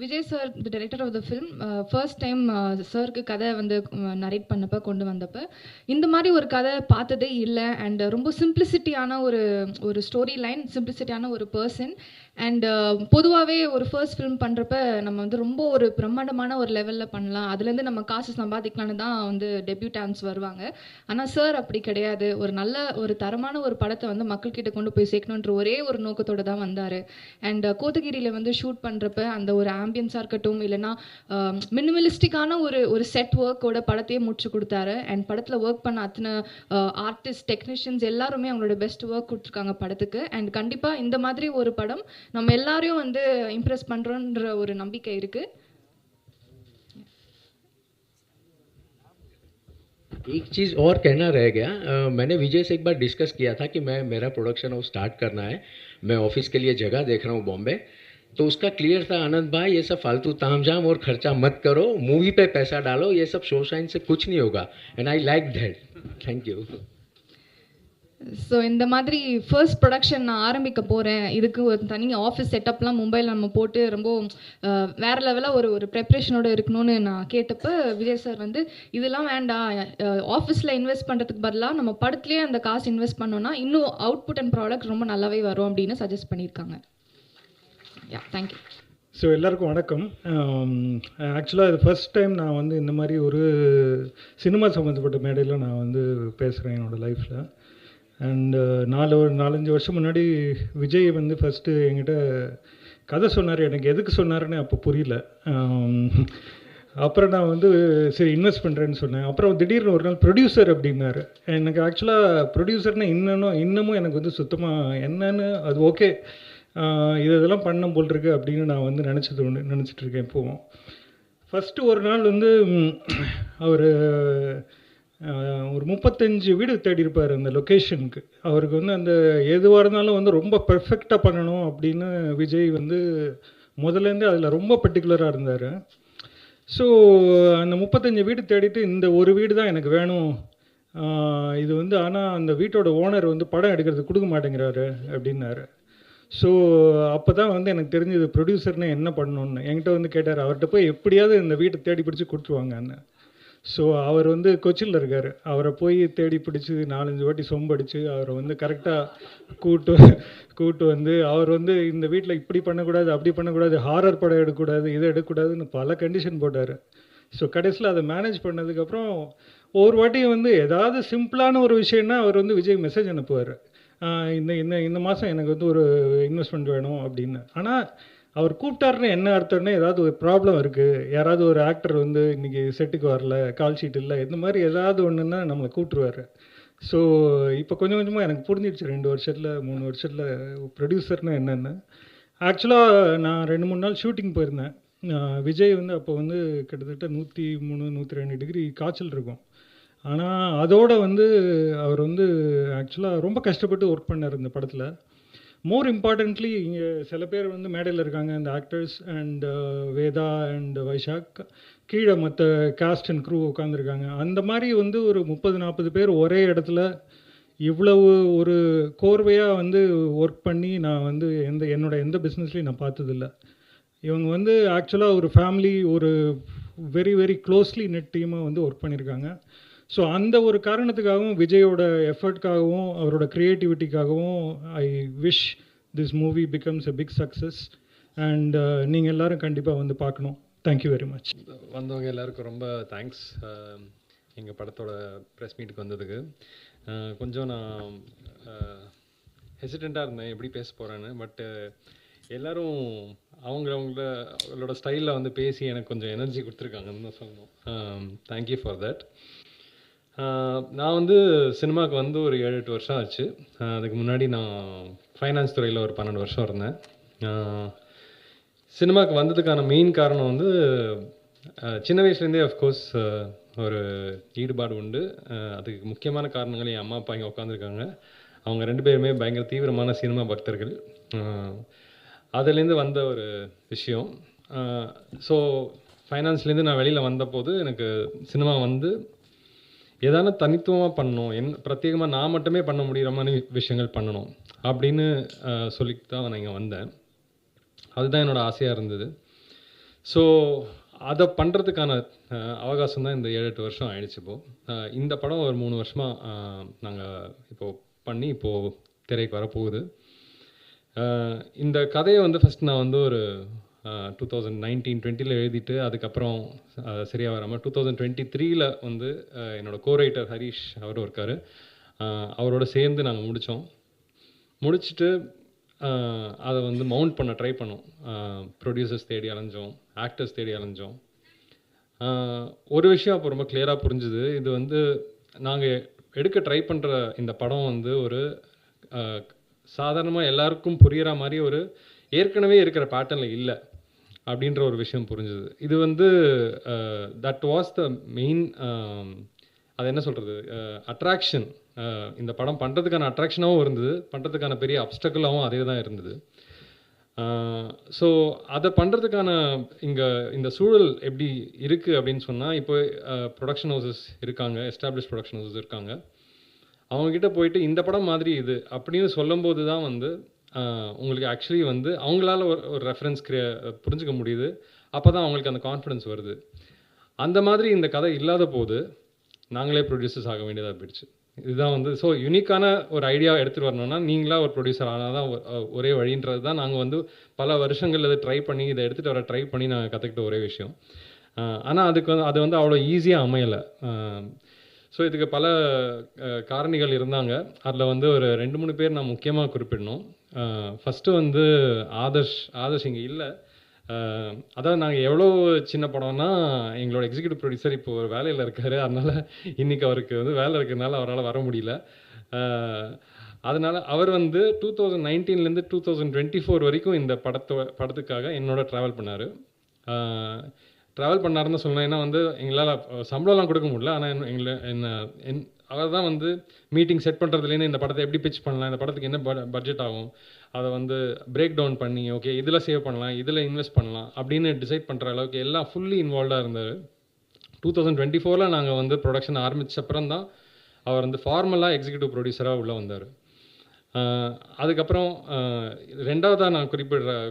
Vijay sir, the director of the film, first time சாருக்கு கதை வந்து நரேட் பண்ணப்போ கொண்டு வந்தப்போ இந்த மாதிரி ஒரு கதை பார்த்ததே இல்லை. அண்ட் ரொம்ப சிம்பிளிசிட்டியான ஒரு ஸ்டோரி லைன், சிம்பிளிசிட்டியான ஒரு பர்சன். அண்ட் பொதுவாகவே ஒரு ஃபர்ஸ்ட் ஃபிலிம் பண்ணுறப்ப நம்ம வந்து ரொம்ப ஒரு பிரம்மாண்டமான ஒரு லெவலில் பண்ணலாம், அதுலேருந்து நம்ம காசு சம்பாதிக்கலான்னு தான் வந்து டெபியூட்டான்ஸ் வருவாங்க. ஆனால் சார் அப்படி கிடையாது. ஒரு தரமான ஒரு படத்தை வந்து மக்கள்கிட்ட கொண்டு போய் சேர்க்கணுன்ற ஒரே ஒரு நோக்கத்தோடு தான் வந்தார். அண்ட் கோத்தகிரியில் வந்து ஷூட் பண்ணுறப்ப அந்த ஒரு ஆம்பியன்ஸாக இருக்கட்டும், இல்லைனா மினிமலிஸ்டிக்கான ஒரு செட் ஒர்க்கோட படத்தையே முடிச்சு கொடுத்தாரு. அண்ட் படத்தில் ஒர்க் பண்ண அத்தனை ஆர்டிஸ்ட், டெக்னீஷியன்ஸ் எல்லாருமே அவங்களோட பெஸ்ட் ஒர்க் கொடுத்துருக்காங்க படத்துக்கு. அண்ட் கண்டிப்பாக இந்த மாதிரி ஒரு படம் நம்ம எல்லாரையும் வந்து இம்ப்ரெஸ் பண்றோன்ற ஒரு நம்பிக்கை இருக்கு. एक चीज़ और कहना रह गया, मैंने विजय से एक बार डिस्कस किया था कि मेरा प्रोडक्शन हाउस स्टार्ट करना है, मैं ऑफिस के लिए जगह देख रहा हूँ बॉम्बे. तो उसका क्लियर था, आनंद भाई ये सब फालतू तामझाम और खर्चा मत करो, मूवी पे पैसा डालो, ये सब शो शाइन से कुछ नहीं होगा. And I like that. Thank you. So இந்த மாதிரி ஃபர்ஸ்ட் ப்ரொடக்ஷன் நான் ஆரம்பிக்க போகிறேன், இதுக்கு ஒரு தனி ஆஃபீஸ் செட்டப்லாம் மும்பையில் நம்ம போட்டு ரொம்ப வேறு லெவலில் ஒரு ப்ரெப்ரேஷனோடு இருக்கணும்னு நான் கேட்டப்போ விஜய் சார் வந்து இதெல்லாம் வேண்டாம், ஆஃபீஸில் இன்வெஸ்ட் பண்ணுறதுக்கு பதிலாக நம்ம படத்துலேயே அந்த காசு இன்வெஸ்ட் பண்ணோன்னா இன்னும் அவுட்புட் அண்ட் ப்ராடக்ட் ரொம்ப நல்லாவே வரும் அப்படின்னு சஜஸ்ட் பண்ணியிருக்காங்க. யா, தேங்க்யூ. ஸோ எல்லாருக்கும் வணக்கம். ஆக்சுவலாக இது ஃபர்ஸ்ட் டைம் நான் வந்து இந்த மாதிரி ஒரு சினிமா சம்மந்தப்பட்ட மேடையில் நான் வந்து பேசுகிறேன் என்னோடய லைஃப்பில். அண்டு 4-5 வருஷம் முன்னாடி விஜய் வந்து ஃபஸ்ட்டு என்கிட்ட கதை சொன்னார். எனக்கு எதுக்கு சொன்னாருன்னு அப்போ புரியல. அப்புறம் நான் வந்து சரி இன்வெஸ்ட் பண்ணுறேன்னு சொன்னேன். அப்புறம் திடீர்னு ஒரு நாள் ப்ரொடியூசர் அப்படின்னாரு. எனக்கு ஆக்சுவலாக ப்ரொடியூசர்னு இன்னமும் எனக்கு வந்து சுத்தமாக என்னன்னு அது ஓகே இதெல்லாம் பண்ண போல் இருக்கு அப்படின்னு நான் வந்து நினச்சிட்டு இருக்கேன் இப்போவும். ஃபஸ்ட்டு ஒரு நாள் வந்து அவர் ஒரு 35 வீடு தேடி இருப்பார் அந்த லொக்கேஷனுக்கு. அவருக்கு வந்து அந்த எதுவாக இருந்தாலும் வந்து ரொம்ப பெர்ஃபெக்டாக பண்ணணும் அப்படின்னு விஜய் வந்து முதலேருந்தே அதில் ரொம்ப பர்டிகுலராக இருந்தார். ஸோ அந்த 35 வீடு தேடிட்டு இந்த ஒரு வீடு தான் எனக்கு வேணும், இது வந்து ஆனால் அந்த வீட்டோட ஓனர் வந்து படம் எடுக்கிறதுக்கு கொடுக்க மாட்டேங்கிறாரு அப்படின்னாரு. ஸோ அப்போ தான் வந்து எனக்கு தெரிஞ்சது ப்ரொடியூசர்னு என்ன பண்ணணுன்னு. என்கிட்ட வந்து கேட்டார், அவர்கிட்ட போய் எப்படியாவது இந்த வீட்டை தேடி பிடிச்சி கொடுத்துருவாங்கன்னு. ஸோ அவர் வந்து கொச்சியில் இருக்கார். அவரை போய் தேடி பிடிச்சி 4-5 வாட்டி சொம்படிச்சு அவரை வந்து கரெக்டாக கூட்டு வந்து அவர் வந்து இந்த வீட்டில் இப்படி பண்ணக்கூடாது, அப்படி பண்ணக்கூடாது, ஹாரர் படம் எடுக்கக்கூடாது, இதை எடுக்கக்கூடாதுன்னு பல கண்டிஷன் போட்டார். ஸோ கடைசியில் அதை மேனேஜ் பண்ணதுக்கப்புறம் ஒரு வாட்டி வந்து ஏதாவது சிம்பிளான ஒரு விஷயம்னா அவர் வந்து விஜய் மெசேஜ் அனுப்புவார், இந்த மாதம் எனக்கு வந்து ஒரு இன்வெஸ்ட்மெண்ட் வேணும் அப்படின்னு. ஆனால் அவர் கூப்பிட்டாருன்னு என்ன அர்த்தம்னா ஏதாவது ஒரு ப்ராப்ளம் இருக்குது, யாராவது ஒரு ஆக்டர் வந்து இன்றைக்கி செட்டுக்கு வரல, கால் ஷீட் இல்லை, இந்த மாதிரி ஏதாவது ஒன்றுன்னா நம்மளை கூப்பிட்ருவார். ஸோ இப்போ கொஞ்சம் கொஞ்சமாக எனக்கு புரிஞ்சிடுச்சு 2 வருஷத்தில் 3 வருஷத்தில் ப்ரொடியூசர்னு என்னென்னு. ஆக்சுவலாக நான் 2-3 நாள் ஷூட்டிங் போயிருந்தேன். விஜய் வந்து அப்போ வந்து கிட்டத்தட்ட 103-102 டிகிரி காய்ச்சல் இருக்கும். ஆனால் அதோடு வந்து அவர் வந்து ஆக்சுவலாக ரொம்ப கஷ்டப்பட்டு ஒர்க் பண்ணார் இந்த படத்தில். மோர் இம்பார்ட்டன்ட்லி இங்கே சில பேர் வந்து மேடையில் இருக்காங்க, இந்த actors and Veda and Vaishak, கீழே மற்ற காஸ்ட் அண்ட் க்ரூ உட்காந்துருக்காங்க. அந்த மாதிரி வந்து ஒரு 30-40 பேர் ஒரே இடத்துல இவ்வளவு ஒரு கோர்வையாக வந்து ஒர்க் பண்ணி நான் வந்து என்னோட எந்த பிஸ்னஸ்லையும் நான் பார்த்ததில்ல. இவங்க வந்து ஆக்சுவலாக ஒரு ஃபேமிலி, ஒரு வெரி வெரி க்ளோஸ்லி நெட் டீமாக வந்து ஒர்க் பண்ணியிருக்காங்க. ஸோ அந்த ஒரு காரணத்துக்காகவும் விஜயோட எஃபர்ட்காகவும் அவரோட க்ரியேட்டிவிட்டிக்காகவும் I wish this movie becomes a big success. And நீங்கள் எல்லோரும் கண்டிப்பாக வந்து பார்க்கணும். Thank you very much. வந்தவங்க எல்லாருக்கும் ரொம்ப தேங்க்ஸ். எங்கள் படத்தோட ப்ரெஸ் மீட்டுக்கு வந்ததுக்கு கொஞ்சம் நான் ஹெசிடெண்ட்டாக இருந்தேன் எப்படி பேச போகிறேன்னு. பட்டு எல்லோரும் அவங்களோட ஸ்டைலில் வந்து பேசி எனக்கு கொஞ்சம் எனர்ஜி கொடுத்துருக்காங்கன்னு தான் சொல்லணும். Thank you for that. நான் வந்து சினிமாவுக்கு வந்து ஒரு 7-8 வருஷம் ஆச்சு. அதுக்கு முன்னாடி நான் ஃபைனான்ஸ் துறையில் ஒரு 12 வருஷம் இருந்தேன். சினிமாவுக்கு வந்ததுக்கான மெயின் காரணம் வந்து சின்ன வயசுலேருந்தே அஃப்கோர்ஸ் ஒரு ஈடுபாடு உண்டு. அதுக்கு முக்கியமான காரணங்கள் என் அம்மா அப்பா இங்கே உட்காந்துருக்காங்க. அவங்க 2 பேருமே பயங்கர தீவிரமான சினிமா பக்தர்கள். அதுலேருந்து வந்த ஒரு விஷயம். ஸோ ஃபைனான்ஸ்லேருந்து நான் வெளியில் வந்தபோது எனக்கு சினிமா வந்து ஏதான தனித்துவமாக பண்ணணும், பிரத்யேகமாக நான் மட்டுமே பண்ண முடிகிற மாதிரி விஷயங்கள் பண்ணணும் அப்படின்னு சொல்லிட்டு தான் நான் இங்கே வந்தேன். அதுதான் என்னோடய ஆசையாக இருந்தது. ஸோ அதை பண்ணுறதுக்கான அவகாசம் தான் இந்த 7-8 வருஷம் ஆயிடுச்சு. இப்போது இந்த படம் ஒரு 3 வருஷமாக நாங்கள் இப்போது பண்ணி இப்போது திரைக்கு வரப்போகுது. இந்த கதையை வந்து ஃபஸ்ட் நான் வந்து ஒரு 2019-20 எழுதிட்டு அதுக்கப்புறம் சரியாக வராமல் 2023 வந்து என்னோடய கோரைட்டர் ஹரீஷ் அவரும் இருக்கார், அவரோட சேர்ந்து நாங்கள் முடிச்சுட்டு அதை வந்து மவுண்ட் பண்ண ட்ரை பண்ணோம். ப்ரொடியூசர்ஸ் தேடி அலைஞ்சோம், ஆக்டர்ஸ் தேடி அலைஞ்சோம். ஒரு விஷயம் அப்போ ரொம்ப கிளியராக புரிஞ்சுது. இது வந்து நாங்கள் எடுக்க ட்ரை பண்ணுற இந்த படம் வந்து ஒரு சாதாரணமாக எல்லாருக்கும் புரிகிற மாதிரி ஒரு ஏற்கனவே இருக்கிற பேட்டர்னில் இல்லை அப்படின்ற ஒரு விஷயம் புரிஞ்சுது. இது வந்து தட் வாஸ் த மெயின், அது என்ன சொல்கிறது, அட்ராக்ஷன். இந்த படம் பண்ணுறதுக்கான அட்ராக்ஷனாகவும் இருந்தது, பண்ணுறதுக்கான பெரிய அப்டக்கலாகவும் அதே தான் இருந்தது. ஸோ அதை பண்ணுறதுக்கான இந்த சூழல் எப்படி இருக்குது அப்படின்னு சொன்னால், இப்போ ப்ரொடக்ஷன் ஹவுசஸ் இருக்காங்க, எஸ்டாப்ளிஷ் ப்ரொடக்ஷன் ஹவுசஸ் இருக்காங்க. அவங்கக்கிட்ட போயிட்டு இந்த படம் மாதிரி இது அப்படின்னு சொல்லும்போது தான் வந்து உங்களுக்கு ஆக்சுவலி வந்து அவங்களால ஒரு ரெஃபரன்ஸ் புரிஞ்சுக்க முடியுது. அப்போ தான் அவங்களுக்கு அந்த கான்ஃபிடன்ஸ் வருது. அந்த மாதிரி இந்த கதை இல்லாத போது நாங்களே ப்ரொடியூசர்ஸ் ஆக வேண்டியதாக போயிடுச்சு. இதுதான் வந்து ஸோ யூனிக்கான ஒரு ஐடியா எடுத்துகிட்டு வரணும்னா நீங்களாக ஒரு ப்ரொடியூசர் ஆனால் தான் ஒரே வழின்றது தான் நாங்கள் வந்து பல வருஷங்கள் இதை ட்ரை பண்ணி இதை எடுத்துகிட்டு வர ட்ரை பண்ணி நாங்கள் கற்றுக்கிட்ட ஒரே விஷயம். ஆனால் அதுக்கு வந்து அது வந்து அவ்வளோ ஈஸியாக அமையலை. ஸோ இதுக்கு பல காரணிகள் இருந்தாங்க. அதில் வந்து ஒரு 2-3 பேர் நான் முக்கியமாக குறிப்பிடணும். ஃபஸ்ட்டு வந்து ஆதர்ஷ் இங்கே இல்லை. அதாவது நாங்கள் எவ்வளோ சின்ன படம்னா எங்களோட எக்ஸிக்யூட்டிவ் ப்ரொடியூசர் இப்போ ஒரு வேலையில் இருக்கார். அதனால் இன்றைக்கி அவருக்கு வந்து வேலை இருக்கிறதுனால அவரால் வர முடியல. அதனால் அவர் வந்து 2019 2024 வரைக்கும் இந்த படத்துக்காக என்னோட ட்ராவல் பண்ணார். ட்ராவல் பண்ணாருன்னு சொன்னேன். ஏன்னா வந்து எங்களால் சம்பளம்லாம் கொடுக்க முடியல. ஆனால் அவர் தான் வந்து மீட்டிங் செட் பண்ணுறதுலேருந்து இந்த படத்தை எப்படி பிச் பண்ணலாம், இந்த படத்துக்கு என்ன பட்ஜெட் ஆகும், அதை வந்து பிரேக் டவுன் பண்ணி ஓகே இதில் சேவ் பண்ணலாம், இதில் இன்வெஸ்ட் பண்ணலாம் அப்படின்னு டிசைட் பண்ணுற அளவுக்கு எல்லாம் ஃபுல்லி இன்வால்வ்டாக இருந்தார். 2024 நாங்கள் வந்து ப்ரொடக்ஷன் ஆரம்பித்த அப்புறம் தான் அவர் வந்து ஃபார்மலாக எக்ஸிக்யூட்டிவ் ப்ரொடியூசராக உள்ளே வந்தார். அதுக்கப்புறம் ரெண்டாவதாக நான்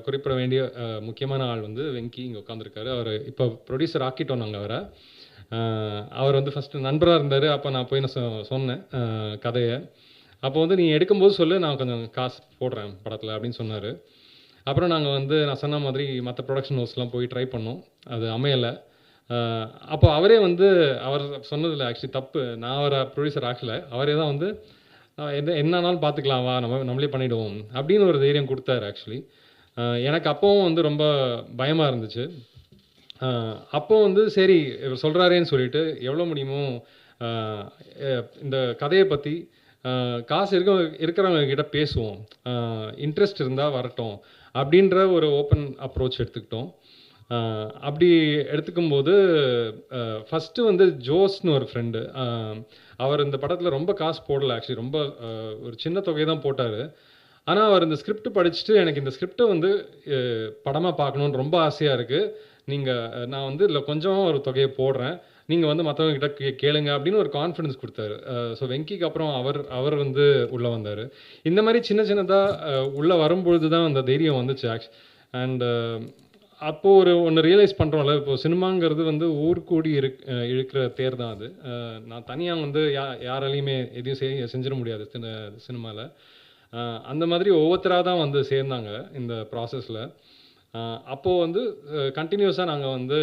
குறிப்பிட வேண்டிய முக்கியமான ஆள் வந்து வெங்கி இங்கே உட்காந்துருக்காரு. அவர் இப்போ ப்ரொடியூசர் ஆக்கிட்டோம் நாங்கள் அவரை. அவர் வந்து ஃபஸ்ட்டு நண்பராக இருந்தார். அப்போ நான் போய் சொன்னேன் கதையை. அப்போ வந்து நீ எடுக்கும்போது சொல்லு, நான் கொஞ்சம் காசு போடுறேன் படத்தில் அப்படின்னு சொன்னார். அப்புறம் நாங்கள் வந்து நான் சொன்ன மாதிரி மற்ற ப்ரொடக்ஷன் ஹவுஸ்லாம் போய் ட்ரை பண்ணோம். அது அமையலை. அப்போ அவரே வந்து அவர் சொன்னதில் ஆக்சுவலி தப்பு. நான் அவரை ப்ரொடியூசர் ஆகலை. அவரே தான் வந்து என்னன்னாலும் பார்த்துக்கலாம் வா நம்மளே பண்ணிவிடுவோம் அப்படின்னு ஒரு தைரியம் கொடுத்தாரு. ஆக்சுவலி எனக்கு அப்போவும் வந்து ரொம்ப பயமாக இருந்துச்சு. அப்போ வந்து சரி இவர் சொல்கிறாரேன்னு சொல்லிட்டு எவ்வளோ முடியுமோ இந்த கதையை பற்றி காசு இருக்கிறவங்க கிட்ட பேசுவோம், இன்ட்ரெஸ்ட் இருந்தால் வரட்டும் அப்படின்ற ஒரு ஓப்பன் அப்ரோச் எடுத்துக்கிட்டோம். அப்படி எடுத்துக்கும்போது ஃபஸ்ட்டு வந்து ஜோஸ்னு ஒரு ஃப்ரெண்டு, அவர் இந்த படத்தில் ரொம்ப காசு போடலை. ஆக்சுவலி ரொம்ப ஒரு சின்ன தொகை தான் போட்டார். ஆனால் அவர் இந்த ஸ்கிரிப்ட் படிச்சுட்டு எனக்கு இந்த ஸ்கிரிப்டை வந்து படமாக பார்க்கணுன்னு ரொம்ப ஆசையாக இருக்குது, நான் வந்து இதில் கொஞ்சம் ஒரு தொகையை போடுறேன், நீங்கள் வந்து மற்றவங்க கிட்ட கேளுங்க அப்படின்னு ஒரு கான்ஃபிடன்ஸ் கொடுத்தாரு. ஸோ வெங்கிக்கு அப்புறம் அவர் வந்து உள்ளே வந்தார். இந்த மாதிரி சின்னதாக உள்ளே வரும்பொழுது தான் அந்த தைரியம் வந்துச்சு. அண்ட் அப்போது ஒன்று ரியலைஸ் பண்ணுறோம்ல, இப்போது சினிமாங்கிறது வந்து ஊர் கூடி இழுக்கிற தேர் தான் அது. நான் தனியாக வந்து யாராலையுமே எதையும் செஞ்சிட முடியாது சினிமாவில். அந்த மாதிரி ஒவ்வொருத்தராக தான் வந்து சேர்ந்தாங்க இந்த ப்ராசஸில். அப்போது வந்து கண்டினியூஸாக நாங்கள் வந்து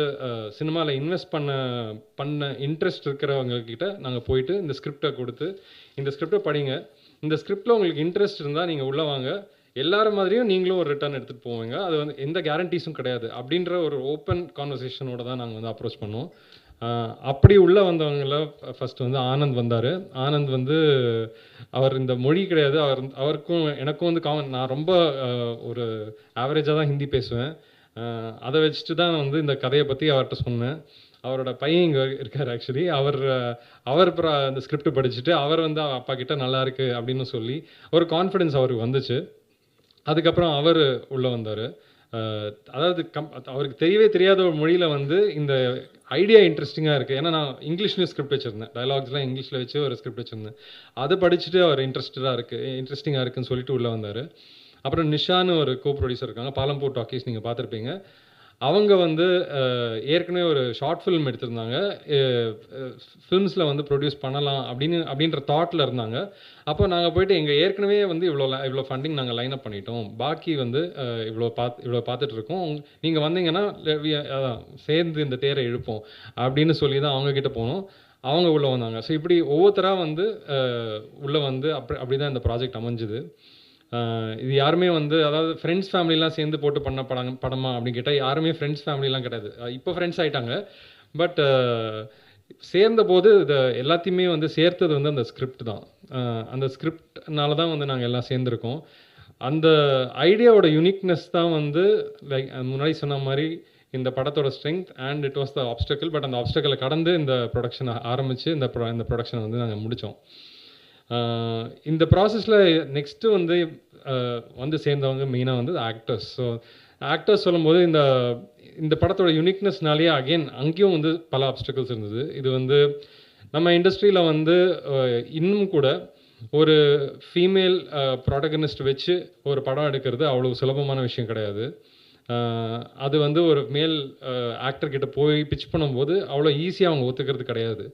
சினிமாவில் இன்வெஸ்ட் பண்ண இன்ட்ரெஸ்ட் இருக்கிறவங்கக்கிட்ட நாங்கள் போயிட்டு இந்த ஸ்கிரிப்டை கொடுத்து, இந்த ஸ்கிரிப்டை படிங்க, இந்த ஸ்கிரிப்டில் உங்களுக்கு இன்ட்ரெஸ்ட் இருந்தால் நீங்கள் உள்ளே வாங்க, எல்லாரும் மாதிரியும் நீங்களும் ஒரு ரிட்டர்ன் எடுத்துகிட்டு போவீங்க, அது வந்து எந்த கேரண்டிஸும் கிடையாது அப்படின்ற ஒரு ஓப்பன் கான்வர்சேஷனோட தான் நாங்கள் வந்து அப்ரோச் பண்ணோம். அப்படி உள்ளே வந்தவங்கள ஃபஸ்ட்டு வந்து ஆனந்த் வந்தார். ஆனந்த் வந்து அவர் இந்த மொழி கிடையாது, அவருக்கும் எனக்கும் வந்து நான் ரொம்ப ஒரு ஆவரேஜாக தான் ஹிந்தி பேசுவேன். அதை வச்சுட்டு தான் வந்து இந்த கதையை பற்றி அவர்கிட்ட சொன்னேன். அவரோட பையன் இங்கே இருக்கார். ஆக்சுவலி அவர் இந்த ஸ்கிரிப்ட் படிச்சுட்டு அவர் வந்து அப்பா கிட்ட நல்லா இருக்குது அப்படின்னு சொல்லி ஒரு கான்ஃபிடென்ஸ் அவருக்கு வந்துச்சு. அதுக்கப்புறம் அவர் உள்ளே வந்தார். அதாவது அவருக்கு தெரியாத ஒரு மொழியில் வந்து இந்த ஐடியா இன்ட்ரெஸ்டிங்காக இருக்குது. ஏன்னா நான் இங்கிலீஷ்லேயும் ஸ்கிரிப்ட் வச்சுருந்தேன், டயலாக்ஸ்லாம் இங்கிலீஷில் வச்சு ஒரு ஸ்கிரிப்ட் வச்சுருந்தேன். அதை படிச்சுட்டு அவர் இன்ட்ரெஸ்டிங்காக இருக்குன்னு சொல்லிட்டு உள்ளே வந்தார். அப்புறம் நிஷான்னு ஒரு கோ ப்ரொடியூசர் இருக்காங்க, பாலம்பூர் டாக்கீஸ், நீங்கள் பார்த்துருப்பீங்க. அவங்க வந்து ஏற்கனவே ஒரு ஷார்ட் ஃபிலிம் எடுத்திருந்தாங்க, ஃபிலிம்ஸில் வந்து ப்ரொடியூஸ் பண்ணலாம் அப்படின்ற தாட்டில் இருந்தாங்க. அப்போ நாங்கள் போயிட்டு எங்கள் ஏற்கனவே வந்து இவ்வளோ ஃபண்டிங் நாங்கள் லைன் அப் பண்ணிட்டோம், பாக்கி வந்து இவ்வளோ பார்த்துட்டு இருக்கோம், நீங்கள் வந்தீங்கன்னா சேர்ந்து இந்த தேரை இழுப்போம் அப்படின்னு சொல்லி தான் அவங்கக்கிட்ட போனோம். அவங்க உள்ளே வந்தாங்க. ஸோ இப்படி ஒவ்வொருத்தராக வந்து உள்ளே வந்து அப்படி தான் இந்த ப்ராஜெக்ட் அமைஞ்சுது. இது யாருமே வந்து அதாவது ஃப்ரெண்ட்ஸ் ஃபேமிலிலாம் சேர்ந்து போட்டு பண்ண படமா அப்படின்னு கேட்டால் யாருமே ஃப்ரெண்ட்ஸ் ஃபேமிலிலாம் கிடையாது. இப்போ ஃப்ரெண்ட்ஸ் ஆகிட்டாங்க. பட் சேர்ந்த போது இதை எல்லாத்தையுமே வந்து சேர்த்தது வந்து அந்த ஸ்கிரிப்ட் தான். அந்த ஸ்கிரிப்ட்னால தான் வந்து நாங்கள் எல்லாம் சேர்ந்துருக்கோம். அந்த ஐடியாவோட யூனிக்னஸ் தான் வந்து லைக் முன்னாடி சொன்ன மாதிரி இந்த படத்தோட strength and it was the obstacle. But அந்த ஆப்ஸ்டக்கிளை கடந்து இந்த ப்ரொடக்ஷனை ஆரம்பித்து இந்த ப்ரொடக்ஷனை வந்து நாங்கள் முடித்தோம். இந்த ப்ராசஸில் நெக்ஸ்ட்டு வந்து சேர்ந்தவங்க மெயினாக வந்து ஆக்டர்ஸ். ஸோ ஆக்டர்ஸ் சொல்லும்போது இந்த படத்தோட யூனிக்னஸ்னாலேயே அகெயின் அங்கேயும் வந்து பல ஆப்ஸ்டக்கிள்ஸ் இருந்தது. இது வந்து நம்ம இண்டஸ்ட்ரியில் வந்து இன்னும் கூட ஒரு ஃபீமேல் ப்ராட்டகனிஸ்ட் வச்சு ஒரு படம் எடுக்கிறது அவ்வளோ சுலபமான விஷயம் கிடையாது. அது வந்து ஒரு மேல் ஆக்டர்கிட்ட போய் பிச் பண்ணும்போது அவ்வளோ ஈஸியாக அவங்க ஒத்துக்கிறது கிடையாது.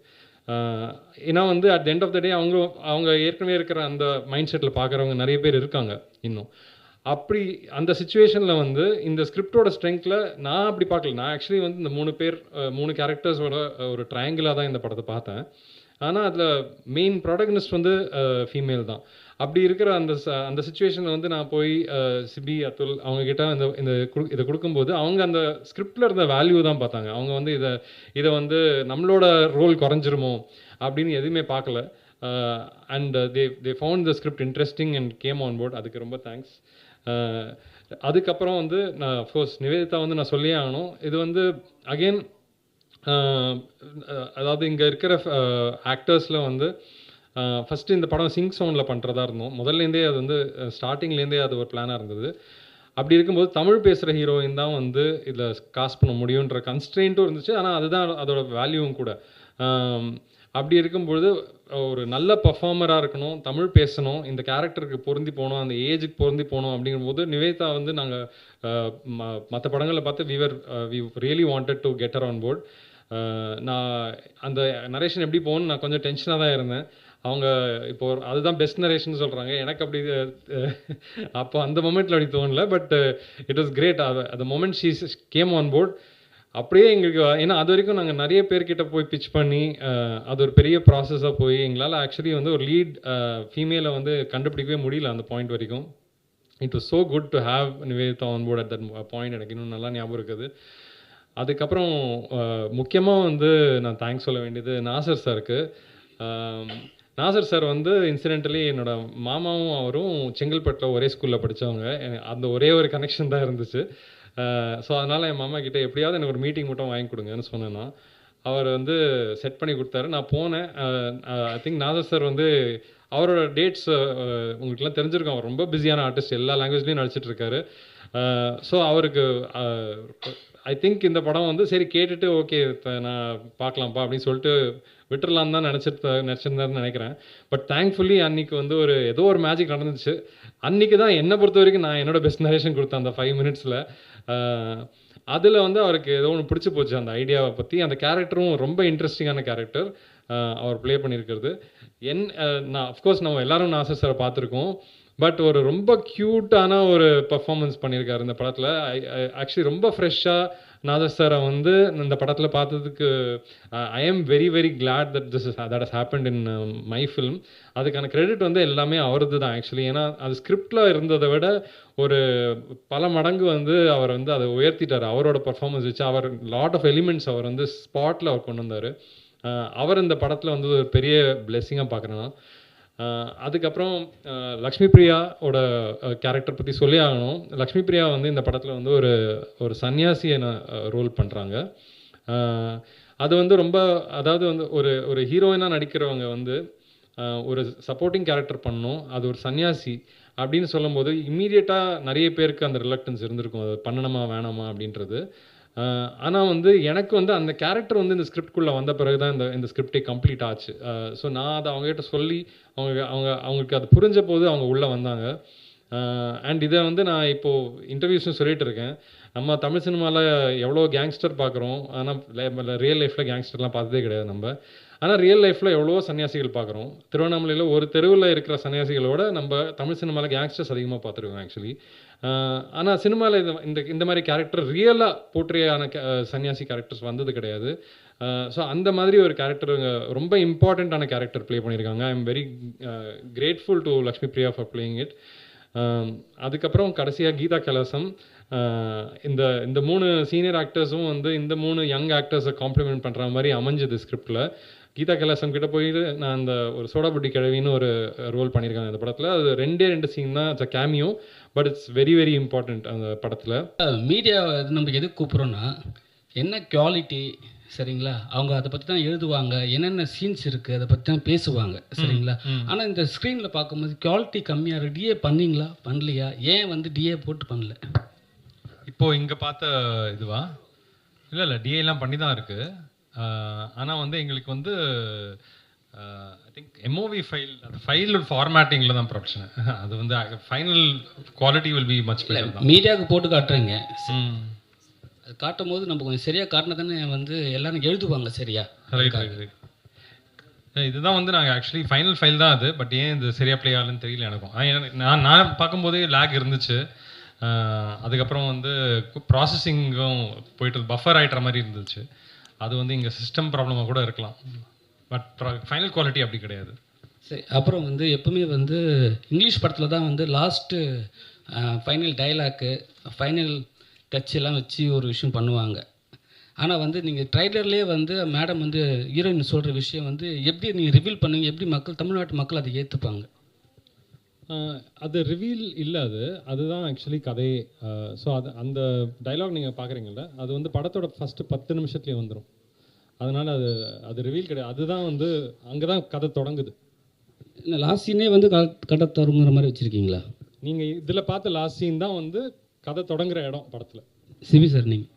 ஏன்னா வந்து at the end of the day அவங்க ஏற்கனவே இருக்கிற அந்த மைண்ட் செட்டில் பார்க்குறவங்க நிறைய பேர் இருக்காங்க இன்னும். அப்படி அந்த சுச்சுவேஷனில் வந்து இந்த ஸ்கிரிப்டோட ஸ்ட்ரென்த்தில் நான் அப்படி பார்க்கல. நான் ஆக்சுவலி வந்து இந்த 3 கேரக்டர்ஸோட ஒரு ட்ரையாங்கிளாக தான் இந்த படத்தை பார்த்தேன். ஆனால் அதில் மெயின் ப்ராட்டகனிஸ்ட் வந்து ஃபீமேல் தான். அப்படி இருக்கிற அந்த சுச்சுவேஷனில் வந்து நான் போய் சிபி, அதுல் அவங்கக்கிட்ட இதை கொடுக்கும்போது அவங்க அந்த ஸ்கிரிப்டில் இருந்த வேல்யூ தான் பார்த்தாங்க. அவங்க வந்து இதை வந்து நம்மளோட ரோல் குறைஞ்சிருமோ அப்படின்னு எதுவுமே பார்க்கல. And they found the script interesting and came on board. அதுக்கு ரொம்ப தேங்க்ஸ். அதுக்கப்புறம் வந்து நான் அஃப்கோர்ஸ் நிவேதிதா வந்து நான் சொல்லியே ஆகணும். இது வந்து அகெயின் அதாவது இங்கே இருக்கிற ஆக்டர்ஸில் வந்து ஃபஸ்ட்டு இந்த படம் சிங்க் சவுண்டில் பண்ணுறதா இருந்தோம். முதல்லேருந்தே அது வந்து ஸ்டார்டிங்லேருந்தே அது ஒரு பிளானாக இருந்தது. அப்படி இருக்கும்போது தமிழ் பேசுகிற ஹீரோயின் தான் வந்து இதில் காஸ்ட் பண்ண முடியுன்ற கன்ஸ்ட்ரெயின்ட்டும் இருந்துச்சு. ஆனால் அதுதான் அதோட வேல்யூவும் கூட. அப்படி இருக்கும்பொழுது ஒரு நல்ல பர்ஃபார்மராக இருக்கணும், தமிழ் பேசணும், இந்த கேரக்டருக்கு பொருந்தி போகணும், அந்த ஏஜுக்கு பொருந்தி போகணும். அப்படிங்கும்போது நிவேதா வந்து நாங்கள் மற்ற படங்களில் பார்த்து we really wanted to get her on board. நான் அந்த நரேஷன் எப்படி போகணும்னு நான் கொஞ்சம் டென்ஷனாக தான் இருந்தேன். அவங்க இப்போ அதுதான் பெஸ்ட் நரேஷன் சொல்கிறாங்க. எனக்கு அப்படி அப்போ அந்த மொமெண்ட்டில் அப்படி தோணல. But it was great. அந்த moment she came on board. அப்படியே எங்களுக்கு ஏன்னா அது வரைக்கும் நாங்கள் நிறைய பேர்கிட்ட போய் பிச் பண்ணி அது ஒரு பெரிய ப்ராசஸாக போய் எங்களால் ஆக்சுவலி வந்து ஒரு லீட் ஃபீமேலை வந்து கண்டுபிடிக்கவே முடியல அந்த பாயிண்ட் வரைக்கும். It was so good to have Niveditha on board at that point. எனக்கு இன்னும் நல்லா ஞாபகம் இருக்குது. அதுக்கப்புறம் முக்கியமாக வந்து நான் தேங்க்ஸ் சொல்ல வேண்டியது நாசர் சாருக்கு. நாசர் சார் வந்து இன்சிடென்டலி என்னோட மாமாவும் அவரும் செங்கல்பட்டில் ஒரே ஸ்கூலில் படித்தவங்க. அந்த ஒரே ஒரு கனெக்ஷன் தான் இருந்துச்சு. ஸோ அதனால் என் மாமா கிட்டே எப்படியாவது எனக்கு ஒரு மீட்டிங் மட்டும் வாங்கி கொடுங்கன்னு சொன்னேன்னா அவர் வந்து செட் பண்ணி கொடுத்தாரு. நான் போனேன். ஐ திங்க் நாசர் சார் வந்து அவரோட டேட்ஸ் உங்களுக்குலாம் தெரிஞ்சிருக்கும். அவர் ரொம்ப பிஸியான ஆர்டிஸ்ட், எல்லா லாங்குவேஜ்லேயும் நடிச்சிட்ருக்காரு. ஸோ அவருக்கு ஐ திங்க் இந்த படம் வந்து சரி கேட்டுட்டு ஓகே நான் பார்க்கலாம்ப்பா அப்படின்னு சொல்லிட்டு விட்டுறலாம் தான் நினச்சிருந்தாருன்னு நினைக்கிறேன். பட் தேங்க்ஃபுல்லி அன்றைக்கி வந்து ஏதோ ஒரு மேஜிக் நடந்துச்சு. அன்றைக்கி தான் என்னை பொறுத்த வரைக்கும் நான் என்னோட பெஸ்ட் நரேஷன் கொடுத்தேன் அந்த 5 மினிட்ஸில். அதில் வந்து அவருக்கு ஏதோ ஒன்று பிடிச்சி போச்சு அந்த ஐடியாவை பற்றி. அந்த கேரக்டரும் ரொம்ப இன்ட்ரெஸ்டிங்கான கேரக்டர் அவர் ப்ளே பண்ணியிருக்கிறது. நான் அஃப்கோர்ஸ் நம்ம எல்லோரும் நாசர் சாரை பார்த்துருக்கோம். பட் ஒரு ரொம்ப க்யூட்டான ஒரு பர்ஃபார்மன்ஸ் பண்ணியிருக்காரு இந்த படத்தில். ஆக்சுவலி ரொம்ப ஃப்ரெஷ்ஷாக நாசர் சாரை வந்து இந்த படத்தில் பார்த்ததுக்கு I am very very glad that has happened in my film. அதுக்கான கிரெடிட் வந்து எல்லாமே அவரது தான் ஆக்சுவலி. ஏன்னா அது ஸ்கிரிப்டில் இருந்ததை விட ஒரு பல மடங்கு வந்து அவர் வந்து அதை உயர்த்திட்டார் அவரோட பர்ஃபார்மன்ஸ் வச்சு. அவர் லாட் ஆஃப் எலிமெண்ட்ஸ் அவர் வந்து ஸ்பாட்டில் அவர் கொண்டு வந்தார். அவர் இந்த படத்தில் வந்து ஒரு பெரிய பிளெஸ்ஸிங்காக பார்க்குறேன்னா. அதுக்கப்புறம் லக்ஷ்மி பிரியாவோட கேரக்டர் பற்றி சொல்லி ஆகணும். லக்ஷ்மி பிரியா வந்து இந்த படத்தில் வந்து ஒரு சன்னியாசியை ரோல் பண்ணுறாங்க. அது வந்து ரொம்ப அதாவது வந்து ஒரு ஹீரோயினாக நடிக்கிறவங்க வந்து ஒரு சப்போர்ட்டிங் கேரக்டர் பண்ணணும், அது ஒரு சன்னியாசி அப்படின்னு சொல்லும்போது இம்மீடியட்டாக நிறைய பேருக்கு அந்த ரிலக்டன்ஸ் இருந்திருக்கும், அது பண்ணணுமா வேணாமா அப்படின்றது. ஆனால் வந்து எனக்கு வந்து அந்த கேரக்டர் வந்து இந்த ஸ்கிரிப்ட்குள்ளே வந்த பிறகு தான் இந்த ஸ்கிரிப்டே கம்ப்ளீட் ஆச்சு. ஸோ நான் அதை அவங்ககிட்ட சொல்லி அவங்களுக்கு அது புரிஞ்ச போது அவங்க உள்ளே வந்தாங்க. அண்ட் இதை வந்து நான் இப்போது இன்டர்வியூஸும் சொல்லிகிட்டு இருக்கேன். நம்ம தமிழ் சினிமாவில் எவ்வளோ கேங்ஸ்டர் பார்க்குறோம், ஆனால் ரியல் லைஃப்பில் கேங்ஸ்டர்லாம் பார்த்ததே கிடையாது நம்ம. ஆனால் ரியல் லைஃப்பில் எவ்வளோ சன்னியாசிகள் பார்க்குறோம். திருவண்ணாமலையில் ஒரு தெருவில் இருக்கிற சன்னியாசிகளோட நம்ம தமிழ் சினிமாவில் கேங்ஸ்டர்ஸ் அதிகமாக பார்த்துருக்கோம் ஆக்சுவலி. ஆனால் சினிமாவில் இந்த மாதிரி கேரக்டர் ரியலாக போர்ட்ரேயான சன்னியாசி கேரக்டர்ஸ் வந்தது கிடையாது. ஸோ அந்த மாதிரி ஒரு கேரக்டர் ரொம்ப இம்பார்ட்டண்ட்டான கேரக்டர் ப்ளே பண்ணியிருக்காங்க. I am very grateful to Lakshmi Priya for playing it. அதுக்கப்புறம் கடைசியாக கீதா கைலாசம். இந்த 3 சீனியர் ஆக்டர்ஸும் வந்து இந்த 3 யங் ஆக்டர்ஸை காம்ப்ளிமெண்ட் பண்ணுற மாதிரி அமைஞ்சது ஸ்கிரிப்டில். கீதா கைலாசம் கிட்ட போயிட்டு நான் அந்த ஒரு சோடா புட்டி கிழவின்னு ஒரு ரோல் பண்ணியிருக்காங்க அந்த படத்தில். அது 2 சீன் தான், it's a cameo, but it's very very important அந்த படத்தில். மீடியா நம்ம எதுக்கு கூப்பிட்றோன்னா என்ன குவாலிட்டி சரிங்களா, அவங்க அதை பற்றி தான் எழுதுவாங்க, என்னென்ன சீன்ஸ் இருக்குது அதை பற்றி தான் பேசுவாங்க சரிங்களா. ஆனால் இந்த ஸ்க்ரீனில் பார்க்கும்போது குவாலிட்டி கம்மியாக இருக்குது. டிஏ பண்ணிங்களா பண்ணலையா, ஏன் வந்து டிஏ போட்டு பண்ணல? இப்போது இங்கே பார்த்த இதுவா இல்லை டிஏலாம் பண்ணி தான் இருக்குது. ஆனால் வந்து எங்களுக்கு வந்து ஐ திங்க் எம்ஓவி ஃபைல் அந்த ஃபைல் ஃபார்மேட்டிங்கில் தான் பிரச்சனை. அது வந்து final quality will be much better தான். மீடியாவுக்கு போட்டு காட்டுறீங்க, அது காட்டும் போது நம்ம கொஞ்சம் சரியாக காட்டினா தானே வந்து எல்லாரும் எழுதுவாங்க சரியா. Right right right. இதுதான் வந்து நாங்கள் ஆக்சுவலி ஃபைனல் ஃபைல் தான் அது. பட் ஏன் இது சரியாக ப்ளே ஆகலன்னு தெரியல எனக்கும். நான் பார்க்கும்போதே லேக் இருந்துச்சு. அதுக்கப்புறம் வந்து ப்ராசஸிங்கும் போயிட்டு பஃபர் ஆகிட்டுற மாதிரி இருந்துச்சு. அது வந்து இங்கே சிஸ்டம் ப்ராப்ளமாக கூட இருக்கலாம். பட் ஃபைனல் குவாலிட்டி அப்படி கிடையாது. சரி, அப்புறம் வந்து எப்பவுமே வந்து இங்கிலீஷ் படத்தில் தான் வந்து last final dialogue final touch எல்லாம் வச்சு ஒரு விஷயம் பண்ணுவாங்க. ஆனால் வந்து நீங்கள் ட்ரைலர்லேயே வந்து மேடம் வந்து ஹீரோயின் சொல்கிற விஷயம் வந்து எப்படி நீங்கள் ரிவீல் பண்ணுவீங்க, எப்படி மக்கள் தமிழ்நாட்டு மக்கள் அதை ஏற்றுப்பாங்க? அது ரிவீல் இல்லை, அதுதான் ஆக்சுவலி கதையே. ஸோ அந்த டைலாக் நீங்கள் பார்க்குறீங்கல்ல, அது வந்து படத்தோட ஃபஸ்ட்டு 10 நிமிஷத்துலேயே வந்துடும். அதனால் அது ரிவீல் கிடையாது. அதுதான் வந்து அங்கே தான் கதை தொடங்குது. இல்லை, லாஸ்ட் சீனே வந்து கதை தொடங்குற மாதிரி வச்சுருக்கீங்களா? நீங்கள் இதில் பார்த்த லாஸ்ட் சீன் தான் வந்து கதை தொடங்குற இடம் படத்தில். சிவி சார், நீங்கள்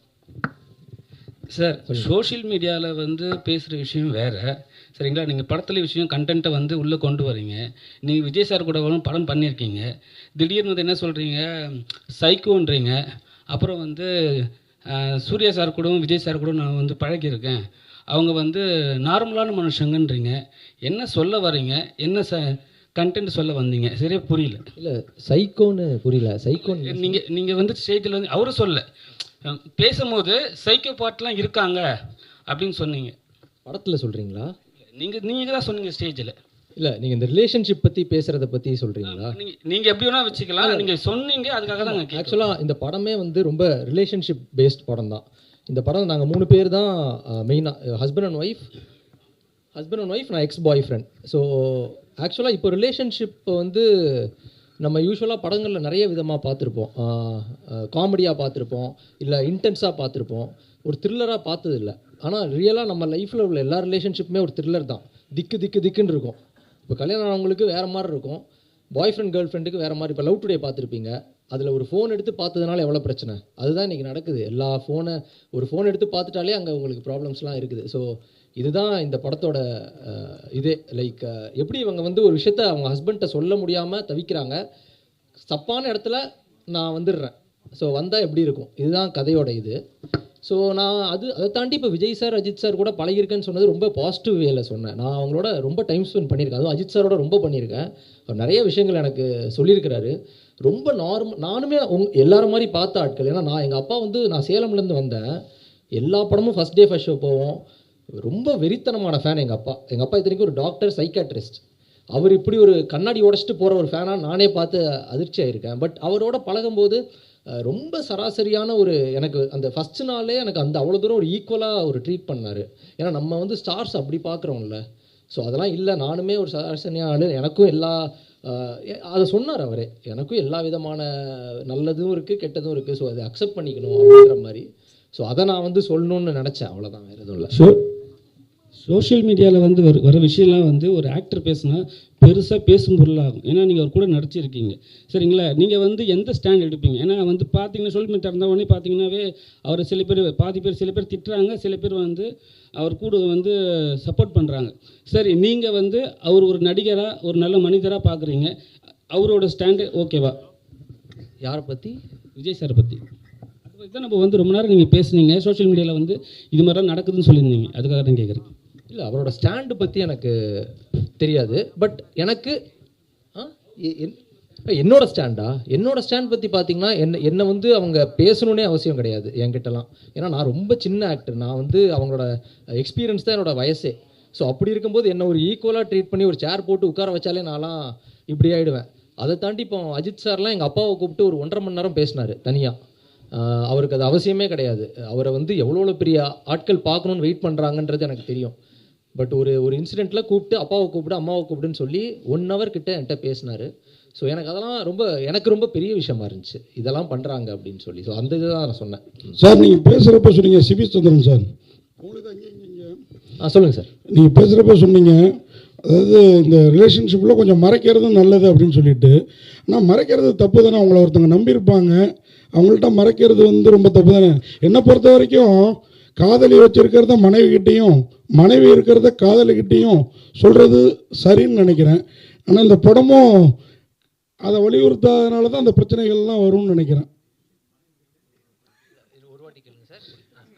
சார் சோஷியல் மீடியாவில் வந்து பேசுகிற விஷயம் வேறு, சரிங்களா? நீங்கள் படத்தில் விஷயம் கண்டென்ட்டை வந்து உள்ளே கொண்டு வரீங்க. நீங்கள் விஜய் சார் கூட படம் பண்ணியிருக்கீங்க, திடீர்னு வந்து என்ன சொல்கிறீங்க, சைக்கோன்றீங்க. அப்புறம் வந்து சூர்யா சார் கூட விஜய் சார் கூட நான் வந்து பழகியிருக்கேன், அவங்க வந்து நார்மலான மனுஷங்கன்றீங்க. என்ன சொல்ல வரீங்க, என்ன கண்டென்ட் சொல்ல வந்தீங்க சரியா புரியல. இல்லை சைக்கோன்னு புரியல. சைக்கோன்னு நீங்கள் வந்து ஸ்டேஜில் வந்து அவரும் சொல்ல பேசும்போது சைக்கோ பாட்லாம் இருக்காங்க அப்படின்னு சொன்னீங்க. படத்தில் சொல்கிறீங்களா? நீங்கள் தான் சொன்னீங்க ஸ்டேஜில். இல்லை, நீங்கள் இந்த ரிலேஷன்ஷிப் பற்றி பேசுகிறத பற்றி சொல்கிறீங்களா? நீங்கள் எப்படி வேணால் வச்சுக்கலாம், நீங்கள் சொன்னீங்க, அதுக்காக தான். ஆக்சுவலாக இந்த படமே வந்து ரொம்ப ரிலேஷன்ஷிப் பேஸ்ட் படம் தான். இந்த படம் நாங்கள் 3 பேர் தான் மெயினாக, ஹஸ்பண்ட் அண்ட் ஒய்ஃப், நான் எக்ஸ் பாய் ஃப்ரெண்ட். ஸோ ஆக்சுவலாக இப்போ ரிலேஷன்ஷிப் வந்து நம்ம யூஸ்வலாக படங்களில் நிறைய விதமாக பார்த்துருப்போம். காமெடியாக பார்த்துருப்போம், இல்லை இன்டென்ஸாக பார்த்துருப்போம், ஒரு த்ரில்லராக பார்த்ததில்லை. ஆனால் ரியலாக நம்ம லைஃப்பில் உள்ள எல்லா ரிலேஷன்ஷிப்புமே ஒரு த்ரில்லர் தான். திக்குன்னு இருக்கும். இப்போ கல்யாணம் ஆனவங்களுக்கு வேறு மாதிரி இருக்கும், பாய் ஃப்ரெண்ட் கேர்ள் ஃப்ரெண்டுக்கு வேறு மாதிரி. இப்போ லவ் டுடே பார்த்துருப்பீங்க, அதில் ஒரு ஃபோன் எடுத்து பார்த்ததுனால எவ்வளோ பிரச்சனை, அதுதான் இன்றைக்கி நடக்குது. ஒரு ஃபோன் எடுத்து பார்த்துட்டாலே அங்கே உங்களுக்கு ப்ராப்ளம்ஸ்லாம் இருக்குது. ஸோ இதுதான் இந்த படத்தோட இதே. லைக் எப்படி இவங்க வந்து ஒரு விஷயத்த அவங்க ஹஸ்பண்ட்டை சொல்ல முடியாமல் தவிக்கிறாங்க, தப்பான இடத்துல நான் வந்துடுறேன், ஸோ வந்தால் எப்படி இருக்கும், இதுதான் கதையோட இது. ஸோ நான் அதை தாண்டி இப்போ விஜய் சார் அஜித் சார் கூட பழகிருக்கேன்னு சொன்னது ரொம்ப பாசிட்டிவ் வேல சொன்னேன். நான் அவங்களோட ரொம்ப டைம் ஸ்பெண்ட் பண்ணியிருக்கேன், அதுவும் அஜித் சாரோட ரொம்ப பண்ணியிருக்கேன். அவர் நிறைய விஷயங்கள் எனக்கு சொல்லியிருக்கிறாரு. ரொம்ப நானுமே எல்லாரும் மாதிரி பார்த்த ஆட்கள். ஏன்னா எங்கள் அப்பா வந்து நான் சேலம்லேருந்து வந்தேன், எல்லா படமும் ஃபஸ்ட் டே ஃபஸ்ட் ஷோ போவோம். ரொம்ப வெறித்தனமான ஃபேன் எங்கள் அப்பா இத்தனைக்கும் ஒரு டாக்டர் சைக்காட்ரிஸ்ட். அவர் இப்படி ஒரு கண்ணாடி உடச்சிட்டு போகிற ஒரு ஃபேனாக நானே பார்த்து அதிர்ச்சி ஆகியிருக்கேன். பட் அவரோட பழகும்போது ரொம்ப சராசரியான ஒரு, எனக்கு அந்த ஃபஸ்ட் நாளே எனக்கு அந்த அவ்வளோ தூரம் ஒரு ஈக்குவலாக ஒரு ட்ரீட் பண்ணார். ஏன்னா நம்ம வந்து ஸ்டார்ஸ் அப்படி பார்க்குறோம்ல, ஸோ அதெல்லாம் இல்லை. நானுமே ஒரு சராசரியான ஆள், எனக்கும் அதை சொன்னார் அவரே, எனக்கும் எல்லா விதமான நல்லதும் இருக்குது கெட்டதும் இருக்குது, ஸோ அதை அக்செப்ட் பண்ணிக்கணும் அப்படின்ற மாதிரி. ஸோ அதை நான் வந்து சொல்லணும்னு நினச்சேன், அவ்வளோதான், வேறு எதுவும் இல்லை. சோஷியல் மீடியாவில் வந்து வர விஷயம்லாம் வந்து ஒரு ஆக்டர் பேசுனா பெருசாக பேசும் பொருளாகும். ஏன்னா நீங்கள் அவர் கூட நடிச்சிருக்கீங்க, சரிங்களா? நீங்கள் வந்து எந்த ஸ்டாண்ட் எடுப்பீங்க? ஏன்னா வந்து பார்த்தீங்கன்னா சோஷியல் மீடியா இருந்த உடனே பார்த்தீங்கன்னாவே அவரை சில பேர் திட்டுறாங்க, சில பேர் வந்து அவர் கூட வந்து சப்போர்ட் பண்ணுறாங்க. சரி, நீங்கள் வந்து அவர் ஒரு நடிகராக ஒரு நல்ல மனிதராக பார்க்குறீங்க, அவரோட ஸ்டாண்டு ஓகேவா? யாரை பற்றி? விஜய் சாரை பற்றி. அதை பற்றி தான் நம்ம வந்து ரொம்ப நேரம் நீங்கள் பேசுனீங்க. சோஷியல் மீடியாவில் வந்து இது மாதிரிலாம் நடக்குதுன்னு சொல்லியிருந்தீங்க, அதுக்காக தான் கேட்குறேன். இல்லை, அவரோட ஸ்டாண்டு பற்றி எனக்கு தெரியாது. பட் எனக்கு என்னோட ஸ்டாண்ட் பற்றி பார்த்தீங்கன்னா என்னை வந்து அவங்க பேசணுன்னே அவசியம் கிடையாது என்கிட்டலாம். ஏன்னா நான் ரொம்ப சின்ன ஆக்டர், நான் வந்து அவங்களோட எக்ஸ்பீரியன்ஸ் தான் என்னோட வயசே. ஸோ அப்படி இருக்கும்போது என்னை ஒரு ஈக்குவலாக ட்ரீட் பண்ணி ஒரு சேர் போட்டு உட்கார வச்சாலே நான்லாம் இப்படி ஆகிடுவேன். அதை தாண்டி இப்போ அஜித் சார்லாம் எங்கள் அப்பாவை கூப்பிட்டு ஒரு 1.5 மணி நேரம் பேசினார் தனியாக. அவருக்கு அது அவசியமே கிடையாது. அவரை வந்து எவ்வளோ பெரிய ஆட்கள் பார்க்கணுன்னு வெயிட் பண்ணுறாங்கன்றது எனக்கு தெரியும். பட் ஒரு இன்சிடெண்ட்டில் கூப்பிட்டு அப்பாவை கூப்பிட்டு அம்மாவை கூப்பிட்டுன்னு சொல்லி 1 hour கிட்ட என்கிட்ட பேசினார். ஸோ எனக்கு அதெல்லாம் எனக்கு ரொம்ப பெரிய விஷயமா இருந்துச்சு, இதெல்லாம் பண்ணுறாங்க அப்படின்னு சொல்லி. ஸோ அந்த இதுதான் நான் சொன்னேன். சார் நீங்கள் பேசுகிறப்ப சொன்னீங்க, சிபி சந்திரன் சார் சொல்லுங்கள் சார். நீங்கள் பேசுகிறப்ப சொன்னீங்க, அதாவது இந்த ரிலேஷன்ஷிப்பில் கொஞ்சம் மறைக்கிறதும் நல்லது அப்படின்னு சொல்லிட்டு. ஆனால் மறைக்கிறது தப்பு தானே, அவங்கள ஒருத்தவங்க நம்பியிருப்பாங்க, அவங்கள்ட்ட மறைக்கிறது வந்து ரொம்ப தப்பு தானே. என்னை பொறுத்த வரைக்கும் காதலி வச்சிருக்கிறத மனைவிக்கிட்டேயும் மனைவி இருக்கிறத காதலிக்கிட்டேயும் சொல்கிறது சரின்னு நினைக்கிறேன். ஆனால் இந்த படமும் அதை வலியுறுத்தாதனால தான் அந்த பிரச்சனைகள்லாம் வரும்னு நினைக்கிறேன்.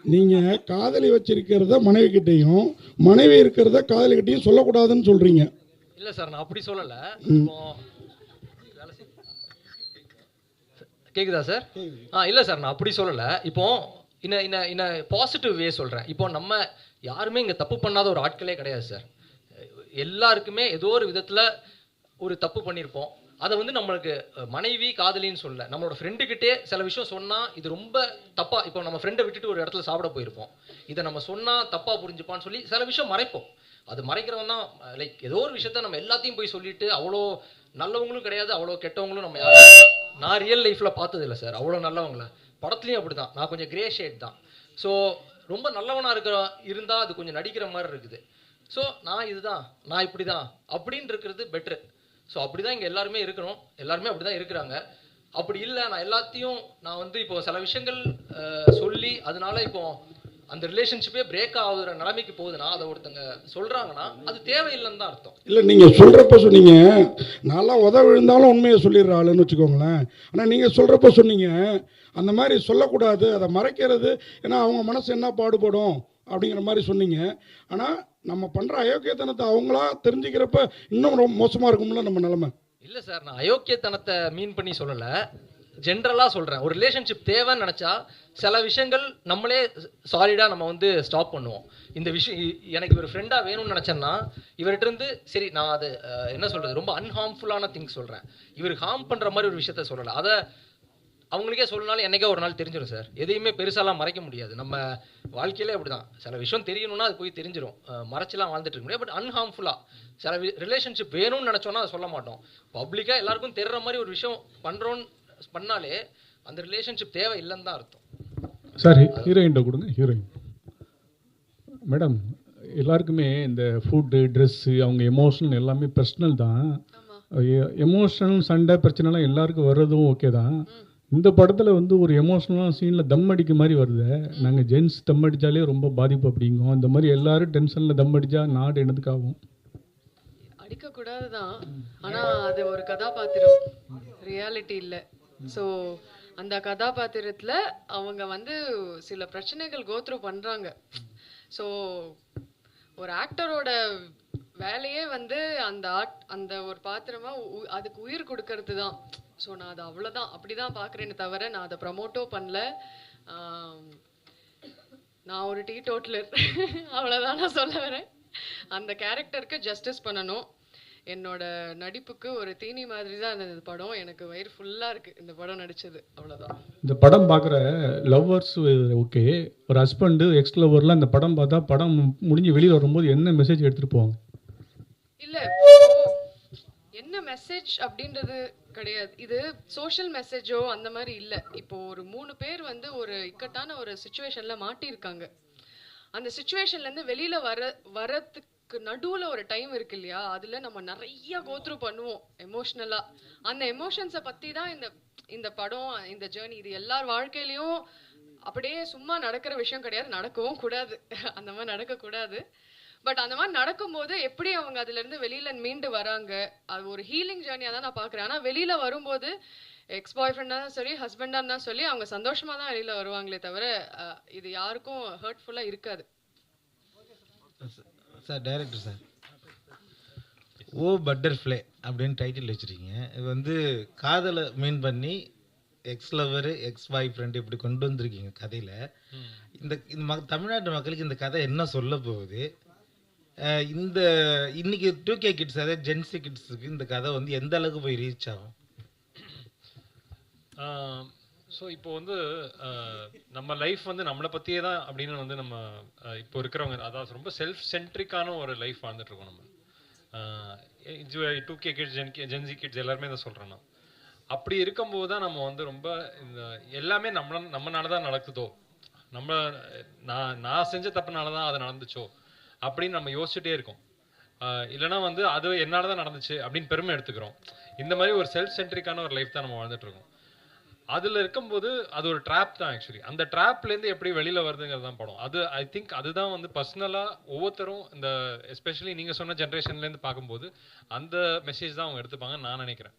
நீங்கள் காதலி வச்சிருக்கிறத மனைவிக்கிட்டேயும் மனைவி இருக்கிறத காதலிக்கிட்டேயும் சொல்லக்கூடாதுன்னு சொல்கிறீங்க. இல்லை சார், நான் அப்படி சொல்லலை. கேட்குதா சார்? இல்லை சார், நான் அப்படி சொல்லலை. இப்போ இன்ன பாசிட்டிவ் வே சொல்கிறேன். இப்போ நம்ம யாருமே இங்கே தப்பு பண்ணாத ஒரு ஆட்களே கிடையாது சார். எல்லாருக்குமே ஏதோ ஒரு விதத்தில் ஒரு தப்பு பண்ணியிருப்போம். அதை வந்து நம்மளுக்கு மனைவி காதலின்னு சொல்ல, நம்மளோட ஃப்ரெண்டுக்கிட்டே சில விஷயம் சொன்னால் இது ரொம்ப தப்பாக, இப்போ நம்ம ஃப்ரெண்டை விட்டுட்டு ஒரு இடத்துல சாப்பிட போயிருப்போம், இதை நம்ம சொன்னால் தப்பாக புரிஞ்சுப்பான்னு சொல்லி சில விஷயம் மறைப்போம். அது மறைக்கிறவன் தான் லைக் ஏதோ ஒரு விஷயத்த நம்ம எல்லாத்தையும் போய் சொல்லிட்டு அவ்வளோ நல்லவங்களும் கிடையாது, அவ்வளோ கெட்டவங்களும் நம்ம நான் ரியல் லைஃப்பில் பார்த்ததில்லை சார் அவ்வளோ நல்லவங்கள. படத்துலையும் அப்படி தான், நான் கொஞ்சம் கிரே ஷேட் தான். ஸோ ரொம்ப நல்லவனாக இருந்தால் அது கொஞ்சம் நடிக்கிற மாதிரி இருக்குது. ஸோ நான் இதுதான், நான் இப்படி தான் அப்படின்னு இருக்கிறது பெட்ரு. ஸோ அப்படி தான் இங்கே எல்லாருமே இருக்கணும், எல்லாருமே அப்படி தான் இருக்கிறாங்க. அப்படி இல்லை நான் எல்லாத்தையும் நான் வந்து இப்போ சில விஷயங்கள் சொல்லி அதனால இப்போ அந்த ரிலேஷன்ஷிப்பே பிரேக் ஆகுற நிலைமைக்கு போகுதுன்னா அதை ஒருத்தங்க சொல்கிறாங்கன்னா அது தேவையில்லைன்னு தான் அர்த்தம். இல்லை, நீங்கள் சொல்கிறப்ப சொன்னீங்க நான்லாம் விழுந்தாலும் உண்மையை சொல்லிடுற ஆளுன்னு வச்சுக்கோங்களேன். ஆனால் நீங்கள் சொல்கிறப்ப சொன்னீங்க அந்த மாதிரி சொல்லக்கூடாது, அதை மறைக்கிறது, ஏன்னா அவங்க மனசு என்ன பாடுபடும் அப்படிங்கிற மாதிரி சொன்னீங்க. ஆனால் நம்ம பண்ணுற அயோக்கியத்தனத்தை அவங்களா தெரிஞ்சுக்கிறப்ப இன்னும் ரொம்ப மோசமாக இருக்கும்ல நம்ம நிலைமை. இல்லை சார், நான் அயோக்கியத்தனத்தை மீன் பண்ணி சொல்லலை, ஜென்ரலாக சொல்கிறேன். ஒரு ரிலேஷன்ஷிப் தேவைன்னு நினச்சா சில விஷயங்கள் நம்மளே சாலிடாக நம்ம வந்து ஸ்டாப் பண்ணுவோம். இந்த விஷயம் எனக்கு ஒரு ஃப்ரெண்டாக வேணும்னு நினச்சேன்னா இவர்கிட்ட இருந்து சரி நான் அது என்ன சொல்கிறது ரொம்ப அன்ஹார்ம்ஃபுல்லான திங்ஸ் சொல்கிறேன், இவருக்கு ஹார்ம் பண்ணுற மாதிரி ஒரு விஷயத்த சொல்லலை. அதை அவங்களுக்கே சொல்லனாலும் என்னைக்கே ஒரு நாள் தெரிஞ்சிடும் சார். எதையுமே பெருசாலாம் மறைக்க முடியாது. நம்ம வாழ்க்கையிலே அப்படி தான், சில விஷயம் தெரியணும்னா அது போய் தெரிஞ்சிடும், மறைச்சலாம் வாழ்ந்துட்டு இருக்க முடியாது. பட் அன்ஹார்ம்ஃபுல்லாக சில ரிலேஷன்ஷிப் வேணும்னு நினச்சோன்னா அதை சொல்ல மாட்டோம். பப்ளிக்காக எல்லாருக்கும் தெரிகிற மாதிரி ஒரு விஷயம் பண்ணாலே அந்த ரிலேஷன்ஷிப் தேவை இல்லைன்னு தான் அர்த்தம். சார் ஹீரோயின்ட்ட கொடுங்க. ஹீரோயின் மேடம், எல்லாருக்குமே இந்த ஃபுட்டு ட்ரெஸ்ஸு அவங்க எமோஷனல் எல்லாமே பர்சனல் தான். எமோஷனல் சண்டை பிரச்சனைலாம் எல்லாருக்கும் வர்றதும் ஓகே தான். இந்த படத்தில் வந்து ஒரு எமோஷனலான சீனில் தம் அடிக்க மாதிரி வருது. நாங்கள் ஜென்ஸ் தம் அடித்தாலே ரொம்ப பாதிப்பு அப்படிங்கும். இந்த மாதிரி எல்லாரும் டென்ஷனில் தம் அடித்தா நாடு என்னதுக்காகும்? அடிக்கக்கூடாது தான், ஆனால் அது ஒரு கதாபாத்திரம், ரியாலிட்டி இல்லை. ஸோ அந்த கதாபாத்திரத்தில் அவங்க வந்து சில பிரச்சனைகள் கோத்ரூ பண்ணுறாங்க. ஸோ ஒரு ஆக்டரோட வேலையே வந்து அந்த ஒரு பாத்திரமா அதுக்கு உயிர் கொடுக்கறது தான். ஸோ நான் அது அவ்வளோதான் அப்படி தான் பார்க்குறேன்னு தவிர நான் அதை ப்ரமோட்டோ பண்ணல. நான் ஒரு டீ டோட்டலர் அவ்வளோதான் நான் சொல்ல வரேன். அந்த கேரக்டருக்கு ஜஸ்டிஸ் பண்ணணும். என்னோட நடிப்புக்கு ஒரு தீனி மாதிரி தான் இந்த படம். எனக்கு வயிறு ஃபுல்லாக இருக்குது இந்த படம் நடித்தது, அவ்வளோதான். இந்த படம் பார்க்குற லவ்வர்ஸ் ஓகே, ஒரு ஹஸ்பண்டு எக்ஸ் லவ்வர்லாம் இந்த படம் பார்த்தா படம் முடிஞ்சு வெளியில் வரும்போது என்ன மெசேஜ் எடுத்துகிட்டு போவாங்க? இல்லை என்ன மெசேஜ் அப்படின்றது கிடையாது, இது சோஷியல் மெசேஜோ அந்த மாதிரி இல்லை. இப்போ ஒரு 3 பேர் வந்து ஒரு இக்கட்டான ஒரு சுச்சுவேஷனில் மாட்டியிருக்காங்க. அந்த சுச்சுவேஷன்லேருந்து வெளியில் வரத்துக்கு நடுவில் ஒரு டைம் இருக்கு இல்லையா, அதில் நம்ம நிறைய கோத்ரூ பண்ணுவோம் எமோஷ்னலாக. அந்த எமோஷன்ஸை பற்றி தான் இந்த படம், இந்த ஜேர்னி. இது எல்லார் வாழ்க்கையிலையும் அப்படியே சும்மா நடக்கிற விஷயம் கிடையாது, நடக்கவும் கூடாது, அந்த மாதிரி நடக்கக்கூடாது. பட் அந்த மாதிரி நடக்கும்போது எப்படி அவங்க அதுலேருந்து வெளியில் மீண்டு வராங்க, அது ஒரு ஹீலிங் ஜேர்னியாக தான் நான் பார்க்குறேன். ஆனால் வெளியில் வரும்போது எக்ஸ் பாய் ஃப்ரெண்டாக தான் சொல்லி ஹஸ்பண்டாக தான் சொல்லி அவங்க சந்தோஷமாக தான் வெளியில் வருவாங்களே தவிர இது யாருக்கும் ஹர்ட்ஃபுல்லாக இருக்காது. சார் டைரக்டர் சார், ஓ பட்டர்ஃப்ளை அப்படின்னு டைட்டில் வச்சுருக்கீங்க. இது வந்து காதலை மீன் பண்ணி எக்ஸ் லவர் எக்ஸ் பாய் ஃப்ரெண்ட் இப்படி கொண்டு வந்திருக்கீங்க கதையில். இந்த தமிழ்நாட்டு மக்களுக்கு இந்த கதை என்ன சொல்ல போகுது? இந்த இன்னைக்கு 2K கிட்ஸ், அதாவது ஜென்சி கிட்ஸுக்கு இந்த கதை வந்து எந்த அளவுக்கு போய் ரீச் ஆகும்? ஸோ இப்போ வந்து நம்ம லைஃப் வந்து நம்மளை பற்றியே தான் அப்படின்னு வந்து நம்ம இப்போ இருக்கிறவங்க, அதாவது ரொம்ப செல்ஃப் சென்ட்ரிக்கான ஒரு லைஃப் வாழ்ந்துட்டுருக்கோம் நம்ம. 2K கிட்ஸ் ஜென்சி கிட்ஸ் எல்லாருமே இதை சொல்கிறேன் நான். அப்படி இருக்கும்போது தான் நம்ம வந்து ரொம்ப இந்த எல்லாமே நம்மனால தான் நடக்குதோ, நான் செஞ்ச தப்புனால தான் அது நடந்துச்சோ அப்படின்னு நம்ம யோசிச்சுட்டே இருக்கோம். இல்லைனா வந்து அது என்னால் தான் நடந்துச்சு அப்படின்னு பெருமை எடுத்துக்கிறோம். இந்த மாதிரி ஒரு செல்ஃப் சென்ட்ரிக்கான ஒரு லைஃப் தான் நம்ம வாழ்ந்துட்டு இருக்கோம். அதில் இருக்கும்போது அது ஒரு ட்ராப் தான் ஆக்சுவலி. அந்த ட்ராப்லேருந்து எப்படி வெளியில் வருதுங்கிறது தான் படம். அது ஐ திங்க் அதுதான் வந்து பர்சனலாக ஒவ்வொருத்தரும் இந்த எஸ்பெஷலி நீங்கள் சொன்ன ஜென்ரேஷன்லேருந்து பார்க்கும்போது அந்த மெசேஜ் தான் அவங்க எடுத்துப்பாங்கன்னு நான் நினைக்கிறேன்.